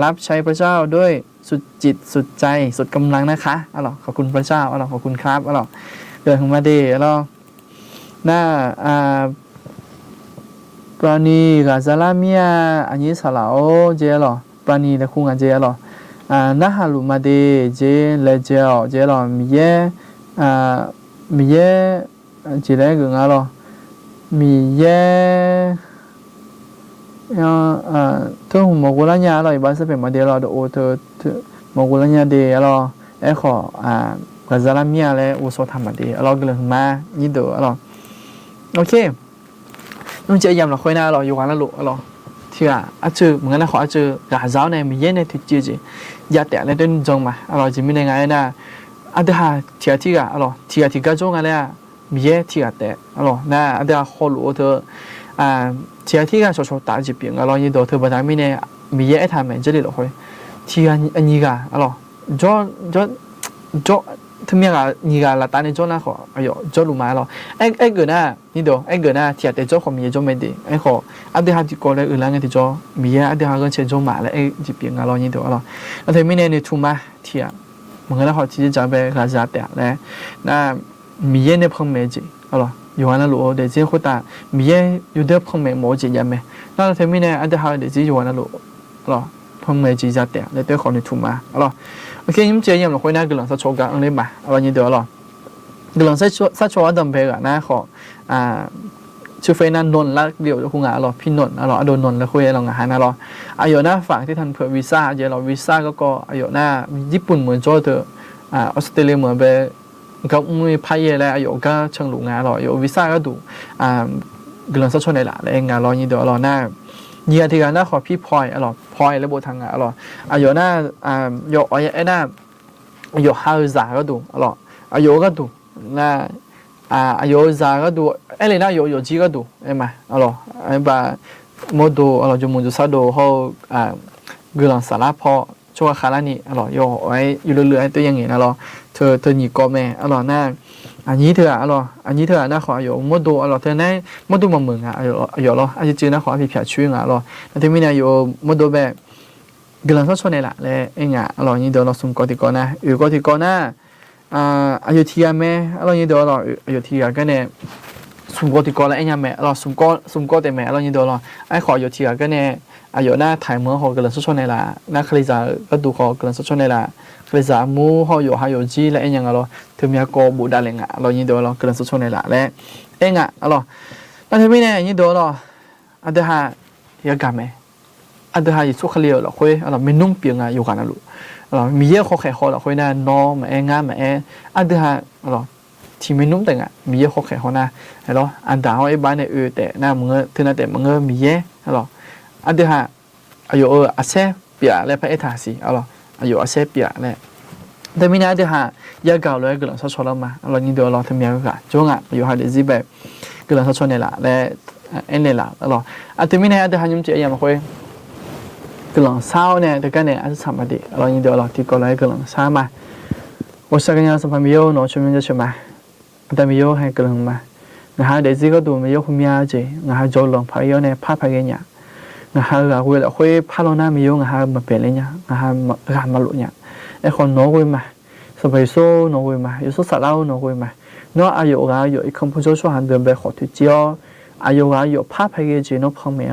รับใช้พระเจ้าด้วยสุดจิตสุดใจสุดกำลังนะคะอร่อยขอบคุณพระเจ้าอร่อยขอบคุณครับอร่อยกลืนมาเดี๋ยวอร่อยหน้าปราณีกับซาลามีอันนี้สลาวเจหรอปราณีและคุ้งอันเจหรอน่าฮัลโหลมาเดเจเลเจลเจหรอมีเย่มีเย่จีเล่กึ่งอ่ะหรอมีเย่เธอหุ่นมกุลญาหรออีบ้านสเปนมาเดหรอเดโอเธอมกุลญาเดหรอขอกับซาลามีอะไรอุโสธรรมเดหรอก็เลยมานี่เด้อหรอโอเคนุ่งเจียยำเราค่อยน่าหรออยู่วันละลุหรอที่อาจจะเหมือนกันนะขออาจจะกระเจ้าเนี่ยมีเย็นในที่จียาแต่ในเดินจงมาอร่อยจะมีในไงนะอาจจะหาที่ที่อร่อยที่ก็จงอะไรมีเย็นที่แต่อร่อยนะอาจจะขอรู้เธอที่ก็ชดตาจีบอร่อยยี่ตัวเธอบัดนี้เนี่ยมีเย็นทำเหมือนจะได้หรอค่อยที่อันนี้ก็อร่อยจ่อทำยังไงนี่ก็ละตาในจ่อนะขอจ่อรู้มาหรอเกิดนะนี่ตัวเกิดนะที่แต่จ่อของมีจ่อไม่ดีขออาจจะหาที่ก่อนเลยหลังที่จ่อมีอาจจะหากันเชื่อจ่อมาแล้วจีบอร่อยนี่ตัวอร่อยแล้วที่มีเนี่ยทุ่มมาที่เหมือนกันนะขอที่จะไปกระจายแต่แล้วนะมีเนี่ยเพิ่มไม่จีอร่อยอยู่วันละรู้เดี๋ยวจีคนตามีอยู่เดี๋ยวเพิ่มไม่หมดจียังไม่แล้วที่มีเนี่ยอาจจะหาเดี๋ยวจีอยู่วันละรู้อร่อยเพิ่มไม่จีจะแต่แล้วตัวของนี่ทุ่มมาอร่อยโอเคยิ่งเจอยิ่งเราคุยน่ากันหลังสักโชว์กันอันนี้มาอะไรนี่เดี๋ยวหรอกันหลังสักโชว์อันดับเพลย์นะขอชื่อเฟย์นั่นนนแล้วเดี๋ยวจะคุยงานหรอพี่นนหรอโดนนนแล้วคุยเรางานนะหรออายุน่าฝั่งที่ทันเผื่อวีซ่าเดี๋ยวเราวีซ่าก็อายุน่าญี่ปุ่นเหมือนโจ้เถอะออสเตรเลียเหมือนไปก็มีพายแล้วอายุก็เชิงหลงงานหรออายุวีซ่าก็ดูกันหลังสักโชว์ในหละแล้วงานรอนี่เดี๋ยวรอหน้าเยี่ยที่กันน่าขอพี่พลอยอร่อยพลอยแล้วโบทางอ่ะอร่อยอายุน่าโยไอ้น่าอายุ50ก็ดูอร่อยอายุก็ดูน่าอายุ50ก็ดูเลยน่าโยจีก็ดูมาอร่อยไอ้บ่าโมดูอร่อยจมูกจะซาดูเขากุหลาบสาระพอช่วงคารานี่อร่อยโยไอ้อยู่เรื่อยๆตัวอย่างงี้นะอร่อยเธอหนีก็แม่อร่อยน่าอันนี้เธออร่อยอันนี้เธอน่าขออายุโมดูอร่อยเธอในโมดูมาเมืองอายุหรออายุจีน่าขอพี่เพียช่วยงานอร่อยแล้วที่มีเนี่ยอยู่โมดูแบบกุหลาบชอบเนี่ยแหละแล้วเองอร่อยนี่เดี๋ยวเราสุ่มก่อนที่ก่อนนะก่อนที่ก่อนนะอายุที่แม่อร่อยนี่เดี๋ยวเราอายุที่กันเนี่ยสุ่มก่อนที่ก่อนแล้วเองแม่เราสุ่มก่อนแต่แม่อร่อยนี่เดี๋ยวเราไอ้ขออายุที่กันเนี่ยอายุหน้าถ่ายเมื่อเขากุหลาบชอบเนี่ยแหละน่าคลิจาก็ดูเขากุหลาบชอบเนี่ยแหละคลิจามูเขาอยู่หาอยู่จีและเองยังเราถึงมีโกบูดาเลงเรานี่เดี๋ยวเรากุหลาบชอบเนี่ยแหละและเองเราแล้วที่ไม่เนี่ยนี่เดี๋ยวเราอาจจะหายากาไหมอาจจะหาสุขเลี้ยวเราคุยเราไม่นุ่มเปียงอยู่กันนะลูกเรามีเยอะเขาแข่งเขาเราคุยนะน้องมางานมาอาจจะหาเราที่ไม่นุ่มแต่มีเยอะเขาแข่งเขานะเราอันด่าเขาไอ้บ้านเนี่ยแต่หน้ามึงถึงนั่นแต่มึงมีเยอะเราอาจจะหาอายุอาเซเปียและพระเอธาสีเราอายุอาเซเปียและแต่ไม่น่าจะหายาเก่าเลยกุหลาบชอบเรามาเรานี่เดี๋ยวเราทำยังไงก็จ้วงอายุหาเดี๋ยวจีแบบกุหลาบชอบเนี่ยละและเนี่ยละเราอาจจะไม่น่าจะหายุ่งเจียอย่างมาคุยกุหลาบเศร้าเนี่ยแต่ก็เนี่ยอาจจะทำมาดีเรานี่เดี๋ยวเราที่ก็เลยกุหลาบเศร้ามา我是跟人说朋友，拿出面就去买，但没有还个人买，我还得这个都没有后面子，我还做两朋友呢，怕给人，我还为了会怕到那没有，我还没别人呀，我还没路呀，ไอ้คนน้อยมาสบายโซ่น้อยมาอยู่สุดสาวน้อยมาเนาะอายุก็อายุอีกคนผู้ช่วยช่วยหันเดินไปขอทุเจียวอายุก็อายุผ้าไปเกจิโนพ่อแม่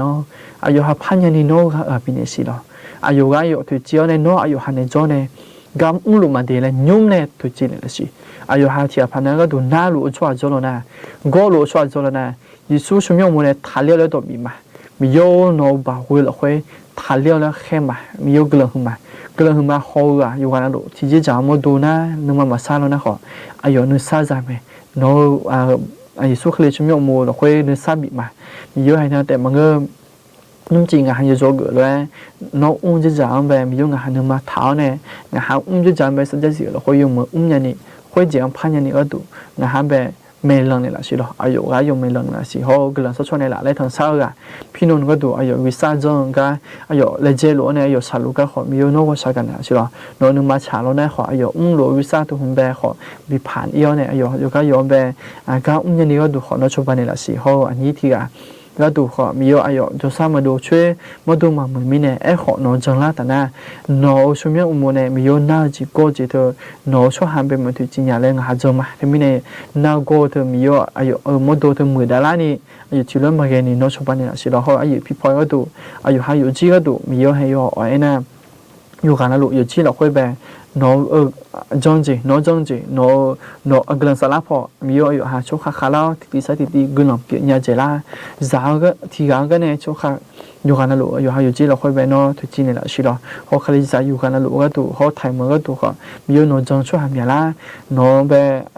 อายุหาพันยันนี่โน่ก็เป็นเอสิโลอายุก็อายุทุเจียวเนี่ยโน่อายุหันในจอเนี่ยกำอุ้งลุมาเดเลยยุ่มเนี่ยทุเจียวเลยสิอายุหาที่พันนั้นก็ดูน่ารู้ช่วยจอลนะก็รู้ช่วยจอลนะยิสุชมยมุเนี่ยทะเลเลยตัวมีโยโนบ่าวเลยคุยทะเลแล้วเข้มมามีโยกเลืองมาก็เลยมาเขาอยู่กันแล้วที่จะจำมาดูนะนึกมาซาแล้วนะเขาอายุนึกซาใจไหมโน้อายุสุขเลยชั่วโมงมูเราคุยนึกซาบิมามีเยอะให้นะแต่มันก็นุ่มจริงอ่ะฮันจะโจกเลยน้องอุ้มจะจำไปมีเยอะงานนึกมาเท้าเนี่ยงานอุ้มจะจำไปสักจะสิเราคุยอยู่มืออุ้มยันนี่คุยเจียงพันยันนี่ก็ดูงานไป没冷的了是咯，哎呦，俺有没冷了是好，个人说出来了，来趟烧个，皮农个度，哎呦，为啥种个，哎呦，来这路呢，哎呦，杀路个好，没有那个啥个呢是咯，那你妈查路呢好，哎呦，路为啥都很白好，比盘腰呢，哎呦，有个腰白，啊，个年个度好，那出版的了是好，อันนี้ที่个。ก็ดูขอมีอายุจะสามารถดูช่วยมาดูมาเหมือนมีเนี่ยไอ้ขอนอจังละแต่น่ะนอช่วยมีอุโมเนี่ยมีอยู่น่าจีโก้จีเธอนอช่วยหันไปเหมือนที่จริงอย่างเรื่องหาจงมาที่มีเนี่ยน่าโก้เธอมีอยู่อายุมาดูเธอมือดารานี่อายุที่เริ่มมาเรียนนี่นอช่วยปานนี่ละสิเราเขาอายุพี่พลอยก็ดูอายุหาอยู่จีก็ดูมีอยู่ให้อยู่ไอ้น่ะอยู่กันนะลูกอยู่จีเราค่อยไปนอจังจีนอจังจีนอกลังสลับพอมีอยู่หาช่วยขาแล้วที่สายที่กุนหลงเปียเนี่ยเจล่าสาวก็ที่กันเนี่ยช่วยขาอยู่กันนะลูกอยู่จีเราค่อยไปนอทุกจีนี่แหละสิเราเขาคลิสายอยู่กันนะลูกก็ดูเขาไทยมันก็ดูเขามีอยู่นอจังช่วยหาเมียละนอไป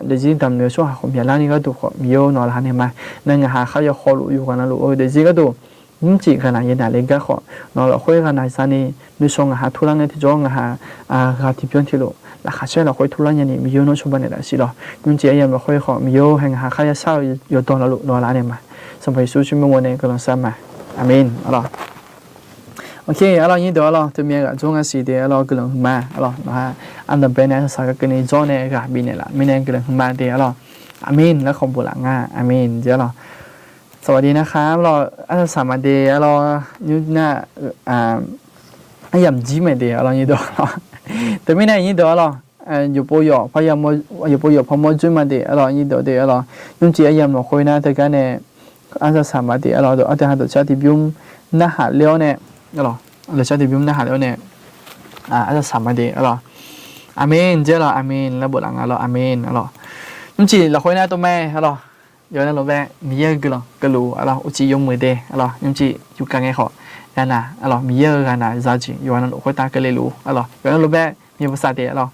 เดี๋ยวจีดำเนื้อช่วยหาเมียละนี่ก็ดูเขามีอยู่นอละเนี่ยมานั่งหาเขาอยากขอลูกอยู่กันนะลูกเดี๋ยวจีก็ดูยิ่งจีขนาดยันหนาเล็กก็ขอนอเราค่อยขนาดสันนี่นึกชงหาทุลังเนี่ยที่จ้องหาที่เพียงที่ลูกราคาใช่เราค่อยทุลังยันนี่มีอยู่นอชมบันเนี่ยแหละสิเรายิ่งจียังเราค่อยขอมีอยู่แห่งหาเขาจะเศร้าอยู่ตอนเราลูกนอละเนี่ยมาสมัยสู้ชิมวันเนี่ยก็ลองซ้ำมาอาเมนอะไรโอเคเรายิ่งเดี๋ยวเราจะมีกับจงอาศัยเดี๋ยวเราก็ลองมาเรานะฮะอันดับเป็นเนี่ยสักกันนี้จ้องเนี่ยกับบินเนี่ยละไม่เนี่ยก็ลองมาเดี๋ยวเราอาเมนแล้วขอบคุณหลังอ่ะอาเมนเดี๋ยวเราสวัสดีนะครับเราอาจารย์สามเดียเราอยู่หน้ายำจีไม่เดียเราอยู่ดอเราแต่ไม่ได้อยู่ดอเราอยู่ปอยพยายามอยู่ปอยพอมจุมาเดียเราอยู่ดอเดียเรายุ่งจียำเราคุยนะแต่กันเนี่ยอาจารย์สามเดียเราอาจารย์ตัวชาติบิวน่าหาเลี้ยวเนี่ยเราชาติบิวน่าหาเลี้ยวเนี่ยอาจารย์สามเดียเราอาเมนเจ้าเราอาเมนแล้วบทหลังเราอาเมนเรายุ่งจีเราคุยนะตัวแม่เรา有那老板米个咯，个路啊咯，有只用没得啊咯，用只有干个好，然后啊咯米个干那啥子，有那老会打个嘞路啊咯，有那老板米不啥的啊咯。